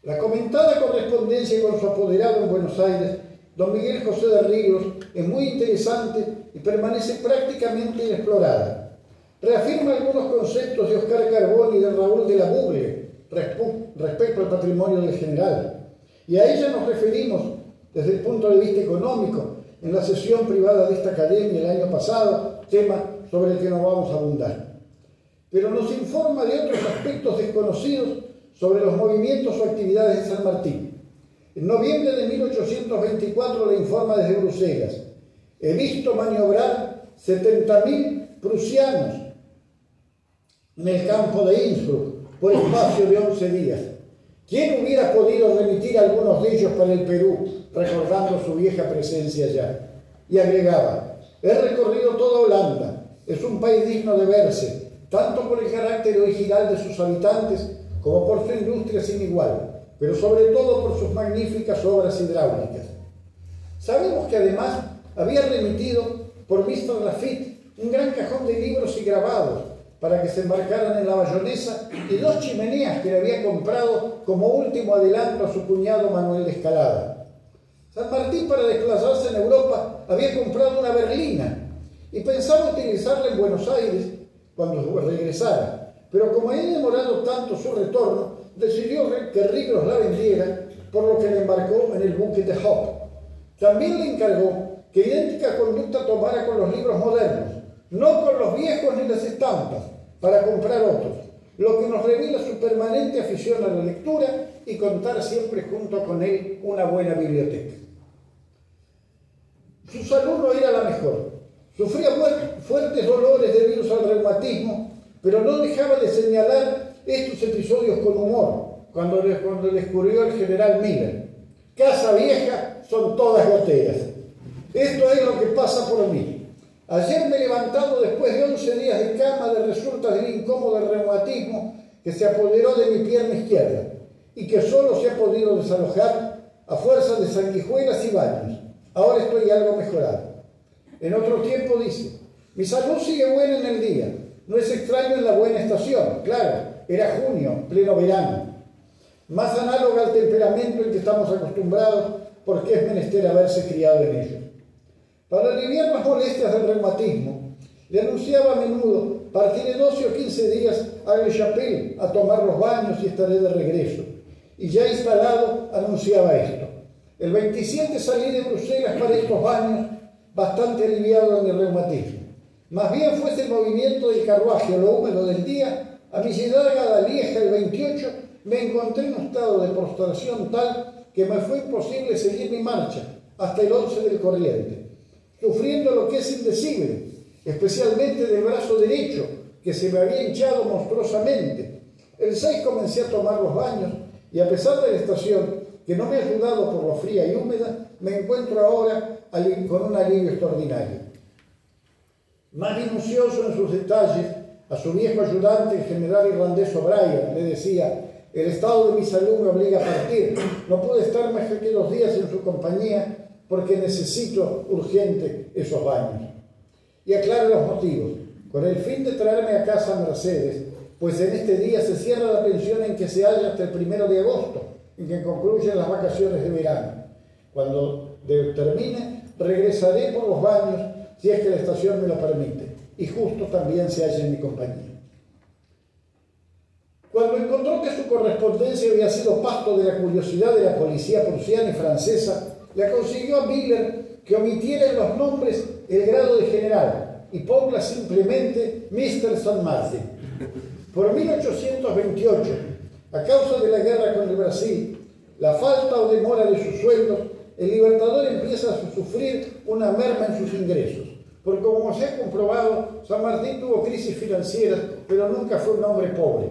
La comentada correspondencia con su apoderado en Buenos Aires, don Miguel José de Ríos, es muy interesante y permanece prácticamente inexplorada. Reafirma algunos conceptos de Oscar Carbón y de Raúl de la Bugle respecto al patrimonio del general, y a ella nos referimos desde el punto de vista económico en la sesión privada de esta academia el año pasado, tema sobre el que no vamos a abundar. Pero nos informa de otros aspectos desconocidos sobre los movimientos o actividades de San Martín. En noviembre de 1824 le informa desde Bruselas: he visto maniobrar 70.000 prusianos en el campo de Innsbruck por espacio de 11 días. ¿Quién hubiera podido remitir a algunos de ellos para el Perú, recordando su vieja presencia allá? Y agregaba: he recorrido toda Holanda, es un país digno de verse, tanto por el carácter original de sus habitantes como por su industria sin igual, pero sobre todo por sus magníficas obras hidráulicas. Sabemos que además había remitido por Mr. Lafitte un gran cajón de libros y grabados para que se embarcaran en la Bayonesa y 2 chimeneas que le había comprado como último adelanto a su cuñado Manuel de Escalada. San Martín, para desplazarse en Europa, había comprado una berlina y pensaba utilizarla en Buenos Aires cuando regresara, pero como había demorado tanto su retorno, decidió que Riglos la vendiera, por lo que le embarcó en el buque de Hope. También le encargó que idéntica conducta tomara con los libros modernos, no con los viejos ni las estampas, para comprar otros, lo que nos revela su permanente afición a la lectura y contar siempre junto con él una buena biblioteca. Su salud no era la mejor. Sufría fuertes dolores debidos al reumatismo, pero no dejaba de señalar estos episodios con humor, cuando le escurrió el general Miller: casa vieja son todas goteras. Esto es lo que pasa por mí. Ayer me he levantado después de 11 días de cama de resultas del incómodo reumatismo que se apoderó de mi pierna izquierda y que solo se ha podido desalojar a fuerza de sanguijuelas y baños. Ahora estoy algo mejorado. En otro tiempo dice: mi salud sigue buena en el día. No es extraño en la buena estación. Claro, era junio, pleno verano. Más análoga al temperamento en que estamos acostumbrados, porque es menester haberse criado en ello. Para aliviar las molestias del reumatismo, le anunciaba a menudo: partiré 12 o 15 días a La Chapelle a tomar los baños y estaré de regreso. Y ya instalado, anunciaba esto: el 27 salí de Bruselas para estos baños, bastante aliviado en el reumatismo. Más bien fuese el movimiento del carruaje o lo húmedo del día, a mi llegada a Lieja el 28 me encontré en un estado de prostración tal que me fue imposible seguir mi marcha hasta el 11 del corriente, sufriendo lo que es indecible, especialmente del brazo derecho, que se me había hinchado monstruosamente. El 6 comencé a tomar los baños y, a pesar de la estación, que no me ha ayudado por lo fría y húmeda, me encuentro ahora con un alivio extraordinario. Más minucioso en sus detalles, a su viejo ayudante, el general irlandés O'Brien, le decía: el estado de mi salud me obliga a partir, no puedo estar más que 2 días en su compañía porque necesito urgente esos baños. Y aclara los motivos: con el fin de traerme a casa a Mercedes, pues en este día se cierra la pensión en que se halla hasta el 1 de agosto, en que concluyen las vacaciones de verano. Cuando termine, regresaré por los baños, si es que la estación me lo permite, y justo también se halla en mi compañía. Cuando encontró que su correspondencia había sido pasto de la curiosidad de la policía prusiana y francesa, le consiguió a Miller que omitiera en los nombres el grado de general y ponga simplemente Mr. San Martin. Por 1828, a causa de la guerra con el Brasil, la falta o demora de sus sueldos, el Libertador empieza a sufrir una merma en sus ingresos. Porque, como se ha comprobado, San Martín tuvo crisis financieras, pero nunca fue un hombre pobre.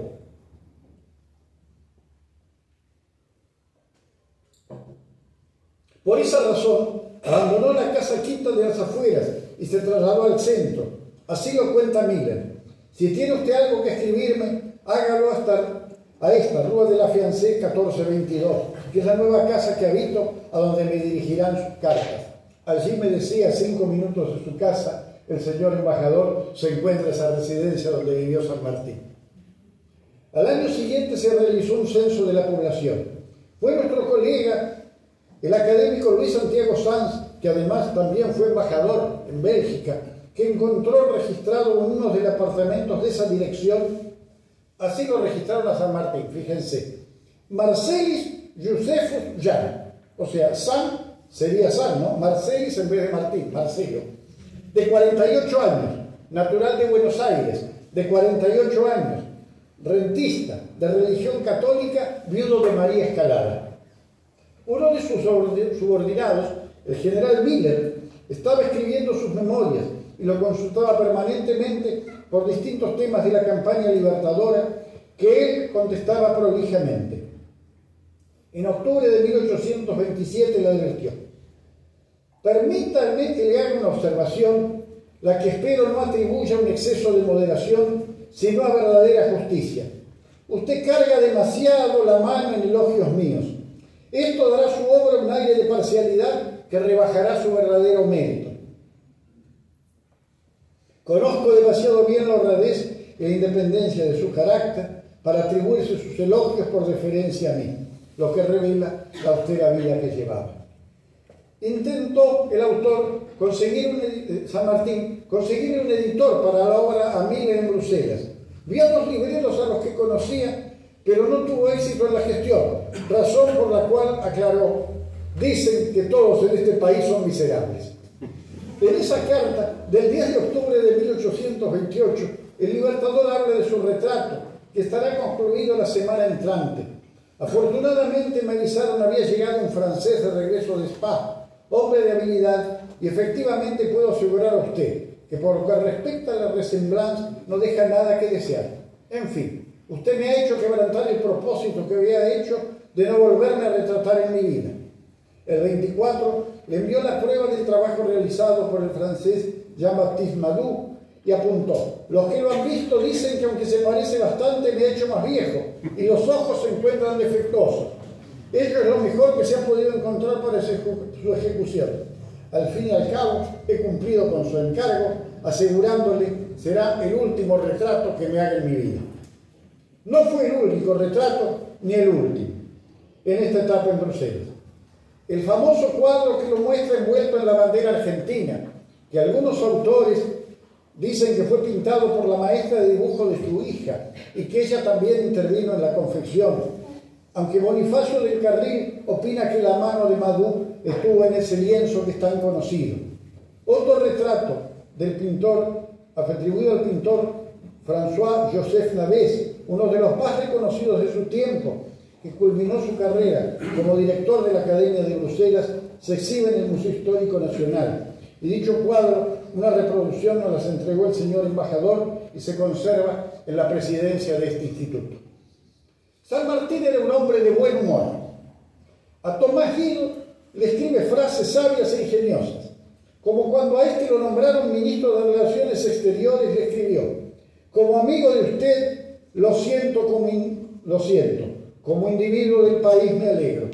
Por esa razón, abandonó la casa quinta de las afueras y se trasladó al centro. Así lo cuenta Miller. Si tiene usted algo que escribirme, hágalo hasta a esta, Rua de la Fiancée 1422, que es la nueva casa que habito, a donde me dirigirán sus cartas. Allí, me decía, a 5 minutos de su casa, el señor embajador, se encuentra esa residencia donde vivió San Martín. Al año siguiente se realizó un censo de la población. Fue nuestro colega, el académico Luis Santiago Sanz, que además también fue embajador en Bélgica, que encontró registrado en uno de los apartamentos de esa dirección, así lo registraron a San Martín, fíjense, Marcelis Josephus Jan, o sea, San sería San, ¿no? Marcelis en vez de Martín, Marcelio, de 48 años, natural de Buenos Aires, de 48 años, rentista, de religión católica, viudo de María Escalada. Uno de sus subordinados, el general Miller, estaba escribiendo sus memorias y lo consultaba permanentemente por distintos temas de la campaña libertadora, que él contestaba prolijamente. En octubre de 1827 le advirtió: permítanme que le haga una observación, la que espero no atribuya un exceso de moderación, sino a verdadera justicia. Usted carga demasiado la mano en elogios míos. Esto dará a su obra un aire de parcialidad que rebajará su verdadero mérito. Conozco demasiado bien la honradez y la independencia de su carácter para atribuirse sus elogios por deferencia a mí, lo que revela la austera vida que llevaba. Intentó el autor San Martín conseguir un editor para la obra a Miller en Bruselas. Vio a los libreros a los que conocía, pero no tuvo éxito en la gestión, razón por la cual aclaró: dicen que todos en este país son miserables. En esa carta del 10 de octubre de 1828, el Libertador habla de su retrato, que estará concluido la semana entrante. Afortunadamente, me avisaron, había llegado un francés de regreso de Spa, hombre de habilidad, y efectivamente puedo asegurar a usted que por lo que respecta a la resemblanza no deja nada que desear. En fin, usted me ha hecho quebrantar el propósito que había hecho de no volverme a retratar en mi vida. El 24 le envió la prueba del trabajo realizado por el francés Jean-Baptiste Madou y apuntó: los que lo han visto dicen que aunque se parece bastante me ha hecho más viejo y los ojos se encuentran defectuosos. Ello es lo mejor que se ha podido encontrar para su ejecución. Al fin y al cabo he cumplido con su encargo, asegurándole será el último retrato que me haga en mi vida. No fue el único retrato ni el último en esta etapa en Bruselas. El famoso cuadro que lo muestra envuelto en la bandera argentina, que algunos autores dicen que fue pintado por la maestra de dibujo de su hija y que ella también intervino en la confección, aunque Bonifacio del Carril opina que la mano de Madou estuvo en ese lienzo que es tan conocido. Otro retrato del pintor, atribuido al pintor François-Joseph Navès, uno de los más reconocidos de su tiempo, que culminó su carrera como director de la Academia de Bruselas, se exhibe en el Museo Histórico Nacional. Y dicho cuadro, una reproducción nos las entregó el señor embajador y se conserva en la presidencia de este instituto. San Martín era un hombre de buen humor. A Tomás Guido le escribe frases sabias e ingeniosas, como cuando a este lo nombraron ministro de Relaciones Exteriores, le escribió: como amigo de usted, lo siento, como individuo del país me alegro.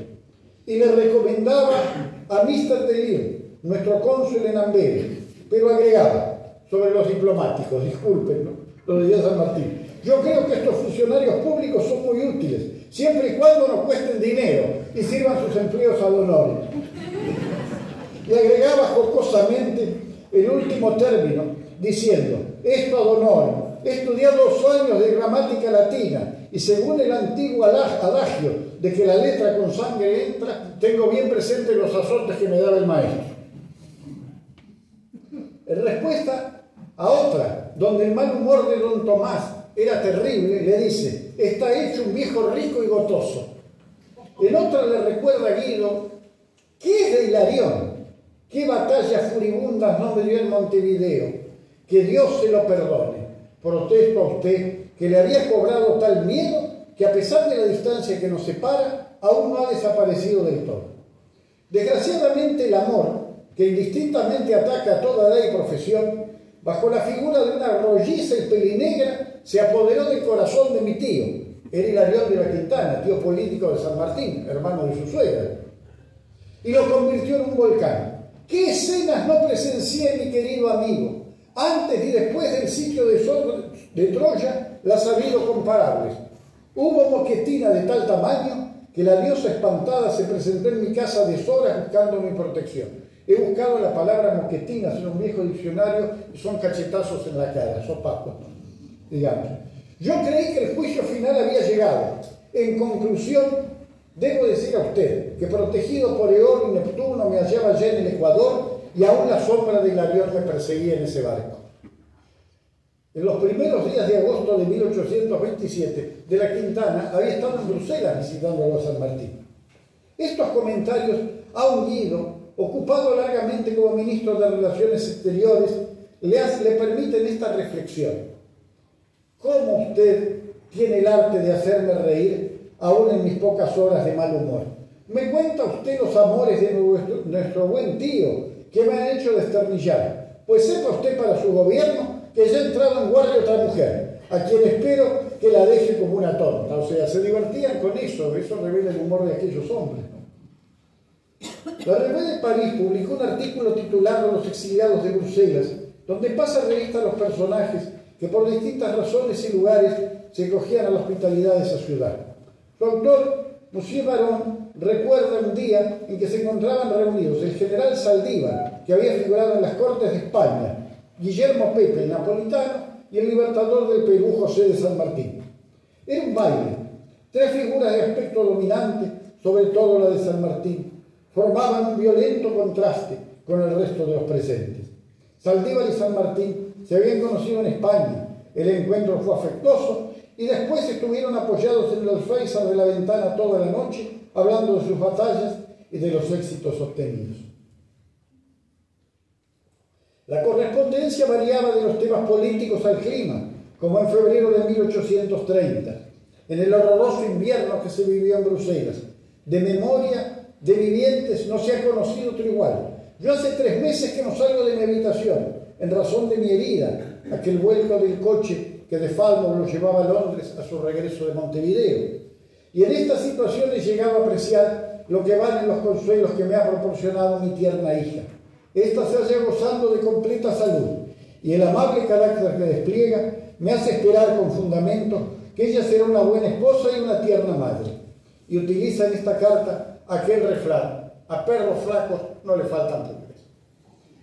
Y le recomendaba a Mr. Delisle, nuestro cónsul en Amberes, pero agregaba sobre los diplomáticos, disculpen, ¿no?, lo decía San Martín: yo creo que estos funcionarios públicos son muy útiles, siempre y cuando no cuesten dinero y sirvan sus empleos ad honorem. Y agregaba jocosamente el último término, diciendo: esto ad honorem, he estudiado 2 años de gramática latina y según el antiguo adagio de que la letra con sangre entra, tengo bien presente los azotes que me daba el maestro. En respuesta a otra, donde el mal humor de don Tomás era terrible, le dice: está hecho un viejo rico y gotoso. En otra le recuerda a Guido: ¿qué es de Hilarión? ¿Qué batallas furibundas no me dio en Montevideo? Que Dios se lo perdone. Protesto a usted que le había cobrado tal miedo que a pesar de la distancia que nos separa, aún no ha desaparecido del todo. Desgraciadamente el amor, que indistintamente ataca a toda edad y profesión, bajo la figura de una rolliza y pelinegra, se apoderó del corazón de mi tío, Era Hilarión de la Quintana, tío político de San Martín, hermano de su suegra, y lo convirtió en un volcán. ¿Qué escenas no presencié, mi querido amigo? Antes y después del sitio de Troya, las ha habido comparables. Hubo moquetina de tal tamaño que la diosa espantada se presentó en mi casa a deshoras buscando mi protección. He buscado la palabra moquetina en un viejo diccionario y son cachetazos en la cara, sopapos, digamos. Yo creí que el juicio final había llegado. En conclusión, debo decir a usted que protegido por Eón y Neptuno me hallaba ya en el Ecuador y aún la sombra de Hilarión me perseguía en ese barco. En los primeros días de agosto de 1827, de la Quintana había estado en Bruselas visitándolo a San Martín. Estos comentarios a un Guido, ocupado largamente como ministro de Relaciones Exteriores, le permiten esta reflexión. ¿Cómo usted tiene el arte de hacerme reír aún en mis pocas horas de mal humor? Me cuenta usted los amores de nuestro buen tío, que me han hecho desternillar. Pues sepa usted para su gobierno que ya ha entrado en guardia otra mujer, a quien espero que la deje como una tonta. O sea, se divertían con eso revela el humor de aquellos hombres, ¿no? La Revue de París publicó un artículo titulado Los exiliados de Bruselas, donde pasa revista a los personajes que por distintas razones y lugares se acogían a la hospitalidad de esa ciudad. Su autor, Monsieur Baron, recuerda un día en que se encontraban reunidos el general Saldívar, que había figurado en las Cortes de España, Guillermo Pepe, el napolitano, y el libertador del Perú, José de San Martín. Era un baile. Tres figuras de aspecto dominante, sobre todo la de San Martín, formaban un violento contraste con el resto de los presentes. Saldívar y San Martín se habían conocido en España. El encuentro fue afectuoso y después estuvieron apoyados en el alféizar de la ventana toda la noche, hablando de sus batallas y de los éxitos obtenidos. La correspondencia variaba de los temas políticos al clima, como en febrero de 1830, en el horroroso invierno que se vivió en Bruselas. De memoria de vivientes no se ha conocido otro igual. Yo hace 3 meses que no salgo de mi habitación, en razón de mi herida, aquel vuelco del coche que de Falmouth lo llevaba a Londres a su regreso de Montevideo. Y en estas situaciones llegaba a apreciar lo que valen los consuelos que me ha proporcionado mi tierna hija. Esta se halla gozando de completa salud y el amable carácter que despliega me hace esperar con fundamento que ella será una buena esposa y una tierna madre. Y utiliza en esta carta aquel refrán: a perros flacos no le faltan pulgas.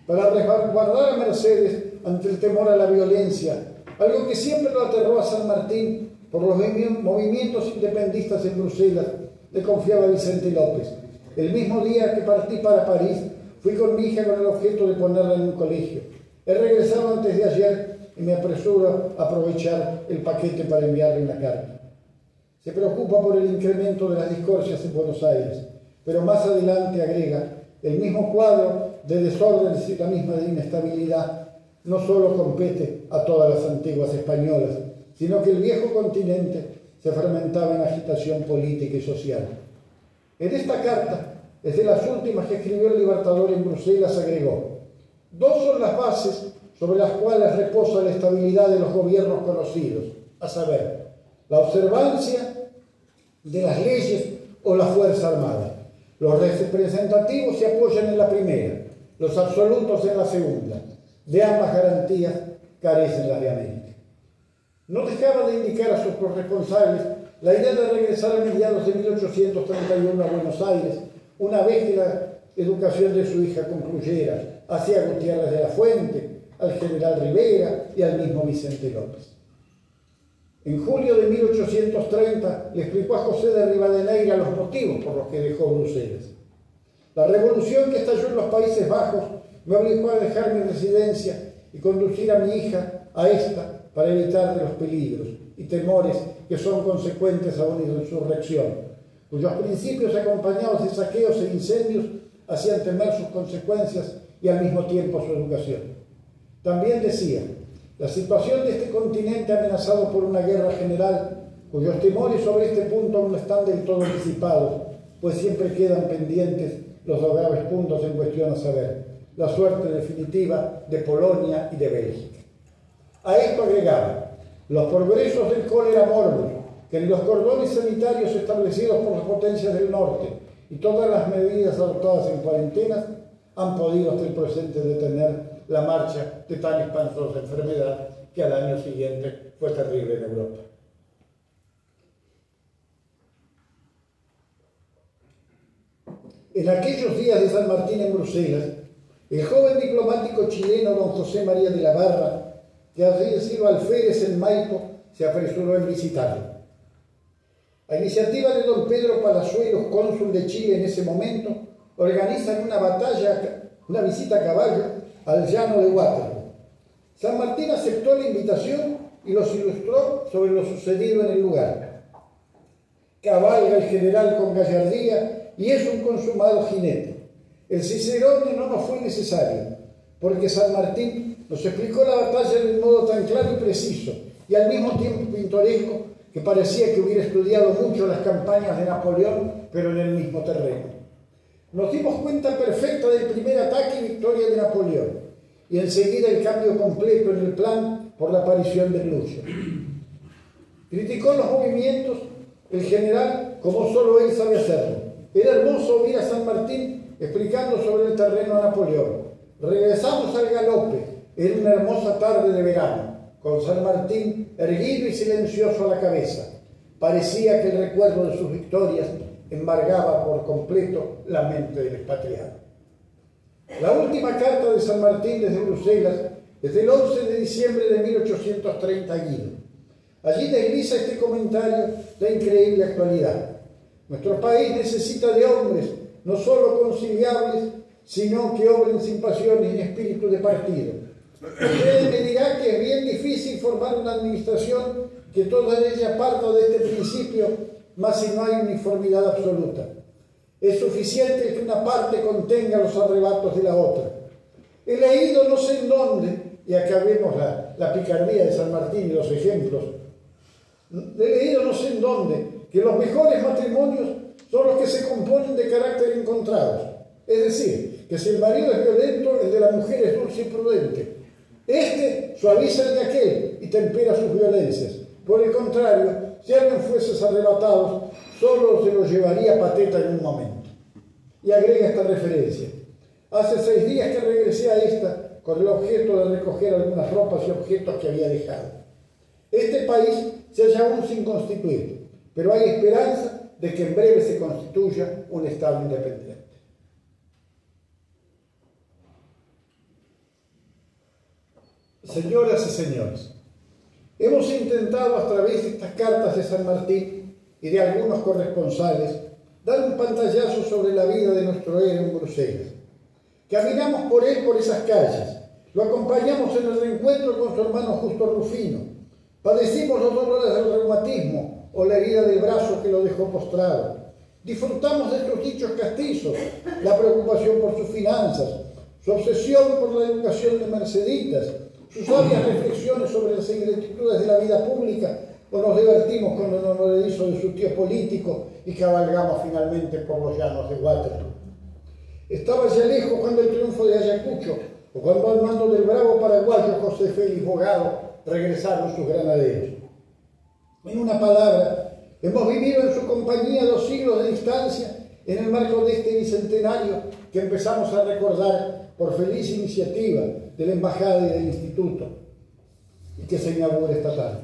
Para resguardar a Mercedes ante el temor a la violencia, algo que siempre lo aterró a San Martín por los movimientos independistas en Bruselas, le confiaba Vicente López. El mismo día que partí para París, fui con mi hija con el objeto de ponerla en un colegio. He regresado antes de ayer y me apresuro a aprovechar el paquete para enviarle una carta. Se preocupa por el incremento de las discordias en Buenos Aires, pero más adelante agrega: el mismo cuadro de desorden y la misma de inestabilidad no solo compete a todas las antiguas españolas, sino que el viejo continente se fermentaba en agitación política y social. En esta carta, desde las últimas que escribió el libertador en Bruselas, agregó: 2 son las bases sobre las cuales reposa la estabilidad de los gobiernos conocidos, a saber, la observancia de las leyes o la fuerza armada. Los representativos se apoyan en la primera, los absolutos en la segunda. De ambas garantías carecen las de América. No dejaba de indicar a sus corresponsales la idea de regresar a mediados de 1831 a Buenos Aires, una vez que la educación de su hija concluyera, hacia Gutiérrez de la Fuente, al general Rivera y al mismo Vicente López. En julio de 1830 le explicó a José de Rivadeneira los motivos por los que dejó Bruselas. La revolución que estalló en los Países Bajos me obligó a dejar mi residencia y conducir a mi hija a esta para evitar los peligros y temores que son consecuentes a una insurrección, cuyos principios acompañados de saqueos e incendios hacían temer sus consecuencias y al mismo tiempo su educación. También decía: la situación de este continente amenazado por una guerra general, cuyos temores sobre este punto aún no están del todo disipados, pues siempre quedan pendientes los dos graves puntos en cuestión, a saber, la suerte definitiva de Polonia y de Bélgica. A esto agregaba: los progresos del cólera morbus, que ni los cordones sanitarios establecidos por las potencias del norte y todas las medidas adoptadas en cuarentenas han podido hasta el presente detener la marcha de tan espantosa enfermedad que al año siguiente fue terrible en Europa. En aquellos días de San Martín en Bruselas, el joven diplomático chileno don José María de la Barra, que había sido alférez en Maipo, se apresuró en visitarlo. A iniciativa de don Pedro Palazuelos, cónsul de Chile en ese momento, organizan una visita a caballo al llano de Waterloo. San Martín aceptó la invitación y los ilustró sobre lo sucedido en el lugar. Cabalga el general con gallardía y es un consumado jinete. El cicerone no nos fue necesario, porque San Martín nos explicó la batalla de un modo tan claro y preciso, y al mismo tiempo pintoresco, que parecía que hubiera estudiado mucho las campañas de Napoleón, pero en el mismo terreno. Nos dimos cuenta perfecta del primer ataque y victoria de Napoleón, y enseguida el cambio completo en el plan por la aparición de Blucher. Criticó los movimientos el general como solo él sabe hacerlo. Era hermoso oír a San Martín explicando sobre el terreno a Napoleón. Regresamos al galope, era una hermosa tarde de verano, con San Martín erguido y silencioso a la cabeza. Parecía que el recuerdo de sus victorias embargaba por completo la mente del expatriado. La última carta de San Martín desde Bruselas es del 11 de diciembre de 1830 a Guido. Allí desliza este comentario de increíble actualidad. Nuestro país necesita de hombres no solo conciliables, sino que obren sin pasiones ni espíritu de partido. Usted me dirá que es bien difícil formar una administración que toda ella parta de este principio, mas si no hay uniformidad absoluta. Es suficiente que una parte contenga los arrebatos de la otra. He leído no sé en dónde, y acá vemos la picardía de San Martín y los ejemplos, he leído no sé en dónde, que los mejores matrimonios son los que se componen de carácter encontrados. Es decir, que si el marido es violento, el de la mujer es dulce y prudente. Este suaviza el de aquel y tempera sus violencias. Por el contrario, si alguien fuese arrebatados, solo se lo llevaría pateta en un momento. Y agrega esta referencia. Hace 6 días que regresé a esta con el objeto de recoger algunas ropas y objetos que había dejado. Este país se halla aún sin constituir, pero hay esperanza de que en breve se constituya un Estado independiente. Señoras y señores, hemos intentado a través de estas cartas de San Martín y de algunos corresponsales dar un pantallazo sobre la vida de nuestro héroe en Bruselas. Caminamos por él por esas calles, lo acompañamos en el reencuentro con su hermano Justo Rufino, padecimos los dolores del reumatismo o la herida del brazo que lo dejó postrado, disfrutamos de sus dichos castizos, la preocupación por sus finanzas, su obsesión por la educación de Merceditas, sus sabias reflexiones sobre las ingratitudes de la vida pública, o nos divertimos con lo enamoradizo de su tío político y cabalgamos finalmente por los llanos de Waterloo. Estaba ya lejos cuando el triunfo de Ayacucho, o cuando al mando del bravo paraguayo José Félix Bogado regresaron sus granaderos. En una palabra, hemos vivido en su compañía 2 siglos de distancia en el marco de este bicentenario que empezamos a recordar por feliz iniciativa de la Embajada y del Instituto, y que se inaugura esta tarde.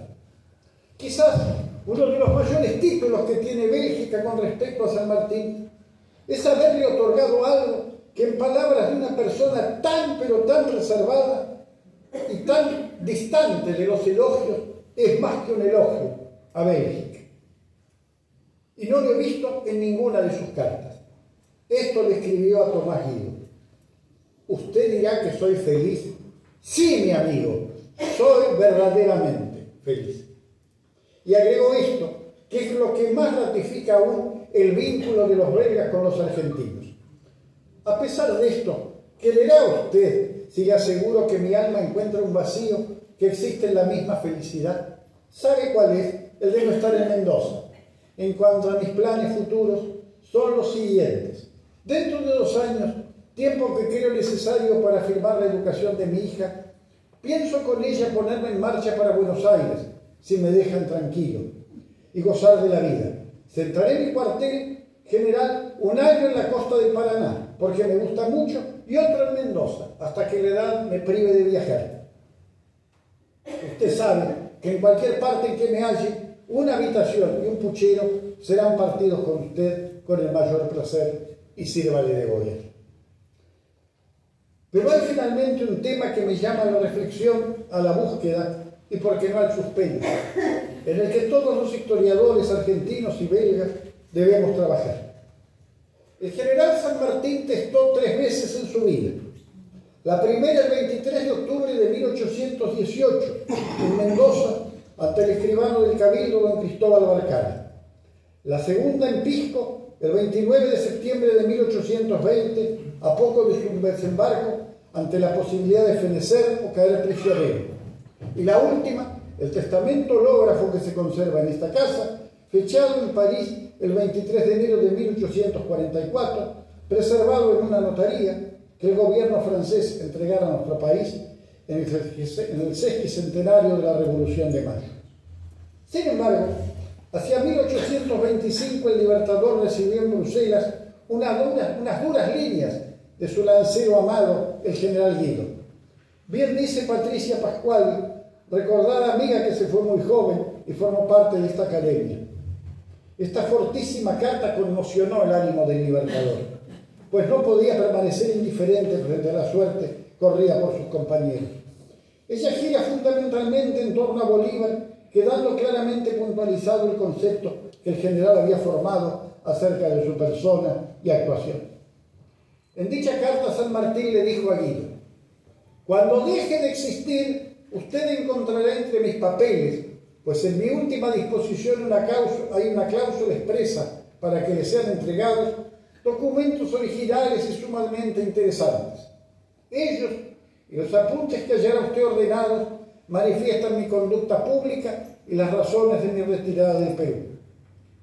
Quizás uno de los mayores títulos que tiene Bélgica con respecto a San Martín es haberle otorgado algo que en palabras de una persona tan pero tan reservada y tan distante de los elogios es más que un elogio a Bélgica. Y no lo he visto en ninguna de sus cartas. Esto le escribió a Tomás Guido. Usted dirá que soy feliz. Sí, mi amigo, soy verdaderamente feliz. Y agregó esto, que es lo que más ratifica aún el vínculo de los belgas con los argentinos. A pesar de esto, ¿creerá usted si le aseguro que mi alma encuentra un vacío que existe en la misma felicidad? ¿Sabe cuál es? El de no estar en Mendoza. En cuanto a mis planes futuros, son los siguientes. Dentro de 2 años, tiempo que creo necesario para firmar la educación de mi hija, pienso con ella ponerme en marcha para Buenos Aires, si me dejan tranquilo. y gozar de la vida. Centraré mi cuartel general un año en la costa del Paraná, porque me gusta mucho, y otro en Mendoza, hasta que la edad me prive de viajar. Usted sabe que en cualquier parte en que me halle, una habitación y un puchero serán partidos con usted con el mayor placer, y sírvale de Goya. Pero hay finalmente un tema que me llama a la reflexión, a la búsqueda y, por qué no, al suspenso, en el que todos los historiadores argentinos y belgas debemos trabajar. El general San Martín testó 3 veces en su vida. La primera el 23 de octubre de 1818, en Mendoza, ante el escribano del Cabildo, don Cristóbal Barcala. La segunda en Pisco, el 29 de septiembre de 1820, a poco de su desembarco, ante la posibilidad de fenecer o caer prisionero. Y la última, el testamento hológrafo que se conserva en esta casa, fechado en París el 23 de enero de 1844, preservado en una notaría que el gobierno francés entregara a nuestro país en el sesquicentenario de la Revolución de Mayo. Sin embargo, hacia 1825 el Libertador recibió en Bruselas unas duras líneas de su lancero amado, el general Guido. Bien dice Patricia Pascuali, recordada amiga que se fue muy joven y formó parte de esta academia. Esta fortísima carta conmocionó el ánimo del Libertador, pues no podía permanecer indiferente frente a la suerte corrida por sus compañeros. Ella gira fundamentalmente en torno a Bolívar, quedando claramente puntualizado el concepto que el general había formado acerca de su persona y actuación. En dicha carta San Martín le dijo a Guido: cuando deje de existir, usted encontrará entre mis papeles, pues en mi última disposición hay una cláusula expresa para que le sean entregados documentos originales y sumamente interesantes. Ellos y los apuntes que hallará usted ordenados manifiestan mi conducta pública y las razones de mi retirada del Perú.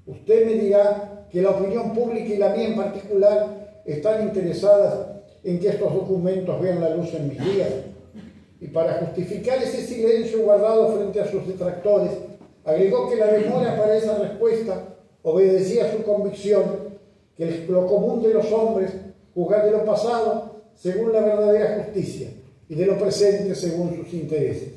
Usted me dirá que la opinión pública y la mía en particular están interesadas en que estos documentos vean la luz en mis días, y para justificar ese silencio guardado frente a sus detractores, agregó que la demora para esa respuesta obedecía a su convicción que lo común de los hombres juzga de lo pasado según la verdadera justicia y de lo presente según sus intereses.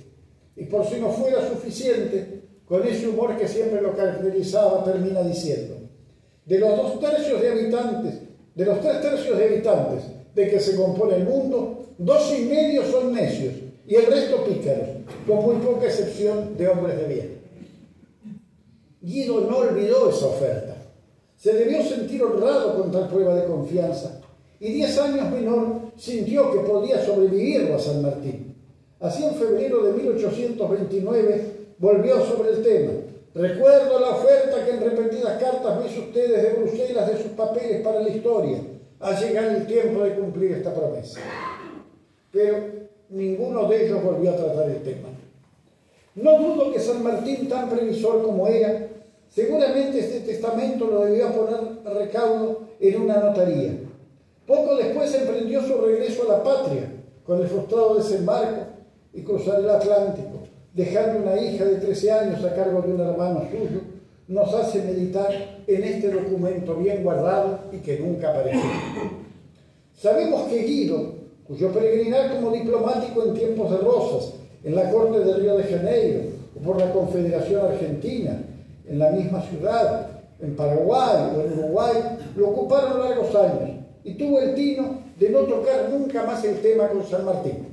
Y por si no fuera suficiente, con ese humor que siempre lo caracterizaba, termina diciendo: de los 3 tercios de habitantes de que se compone el mundo, 2,5 son necios y el resto pícaros, con muy poca excepción de hombres de bien. Guido no olvidó esa oferta. Se debió sentir honrado con tal prueba de confianza, y 10 años menor sintió que podía sobrevivirlo a San Martín. Así, en febrero de 1829 volvió sobre el tema: recuerdo la oferta que en repetidas cartas me hizo usted desde Bruselas de sus papeles para la historia. Ha llegado el tiempo de cumplir esta promesa. Pero ninguno de ellos volvió a tratar el tema. No dudo que San Martín, tan previsor como era, seguramente este testamento lo debió poner a recaudo en una notaría. Poco después emprendió su regreso a la patria, con el frustrado desembarco y cruzar el Atlántico, dejando una hija de 13 años a cargo de un hermano suyo, nos hace meditar en este documento bien guardado y que nunca apareció. Sabemos que Guido, cuyo peregrinar como diplomático en tiempos de Rosas, en la corte de Río de Janeiro, o por la Confederación Argentina, en la misma ciudad, en Paraguay o en Uruguay, lo ocuparon largos años, y tuvo el tino de no tocar nunca más el tema con San Martín.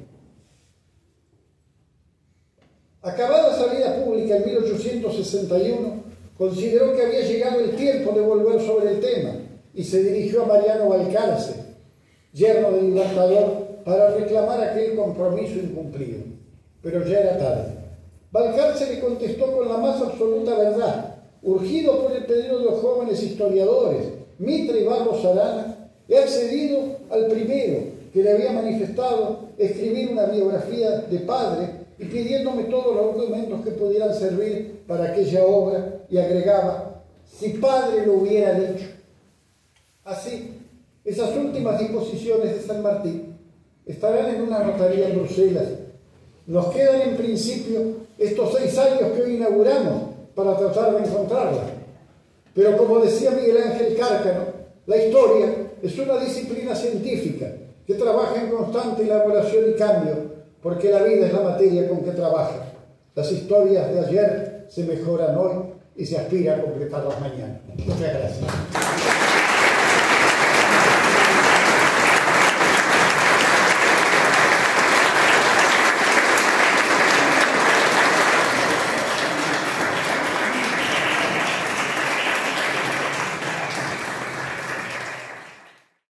Acabada su vida pública en 1861, consideró que había llegado el tiempo de volver sobre el tema y se dirigió a Mariano Balcarce, yerno del Libertador, para reclamar aquel compromiso incumplido. Pero ya era tarde. Balcarce le contestó con la más absoluta verdad, urgido por el pedido de los jóvenes historiadores Mitre y Barros Arana. He accedido al primero, que le había manifestado escribir una biografía de padre y pidiéndome todos los documentos que pudieran servir para aquella obra, y agregaba: si padre lo hubiera dicho. Así, esas últimas disposiciones de San Martín estarán en una notaría en Bruselas. Nos quedan en principio estos 6 años que hoy inauguramos para tratar de encontrarla. Pero como decía Miguel Ángel Cárcano, la historia es una disciplina científica que trabaja en constante elaboración y cambio, porque la vida es la materia con que trabaja. Las historias de ayer se mejoran hoy y se aspira a completarlas mañana. Muchas gracias.